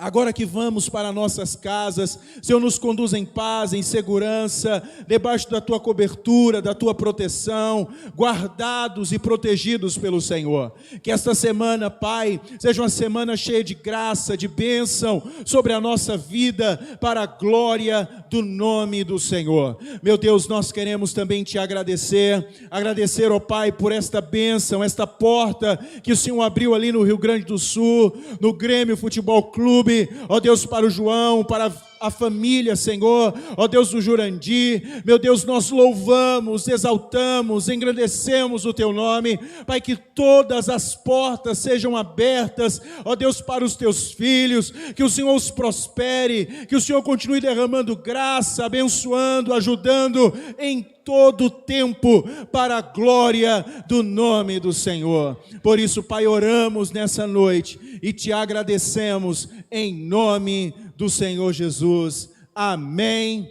Agora que vamos para nossas casas, Senhor, nos conduz em paz, em segurança, debaixo da Tua cobertura, da Tua proteção, guardados e protegidos pelo Senhor. Que esta semana, Pai, seja uma semana cheia de graça, de bênção sobre a nossa vida, para a glória do nome do Senhor. Meu Deus, nós queremos também Te agradecer, ó Pai, por esta bênção, esta porta que o Senhor abriu ali no Rio Grande do Sul, no Grêmio Futebol Clube, ó Deus, para o João, para a família, Senhor, ó Deus do Jurandir. Meu Deus, nós louvamos, exaltamos, engrandecemos o Teu nome, Pai, que todas as portas sejam abertas, ó Deus, para os Teus filhos, que o Senhor os prospere, que o Senhor continue derramando graça, abençoando, ajudando em todo o tempo, para a glória do nome do Senhor. Por isso, Pai, oramos nessa noite e Te agradecemos em nome do Senhor Jesus. Amém,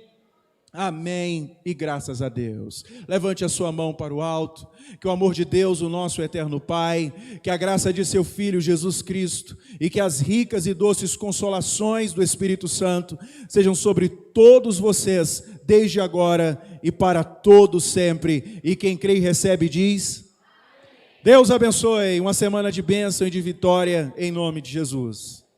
amém e graças a Deus. Levante a sua mão para o alto, que o amor de Deus, o nosso eterno Pai, que a graça de seu Filho Jesus Cristo e que as ricas e doces consolações do Espírito Santo sejam sobre todos vocês, desde agora e para todos sempre. E quem crê e recebe diz: Deus abençoe, uma semana de bênção e de vitória em nome de Jesus.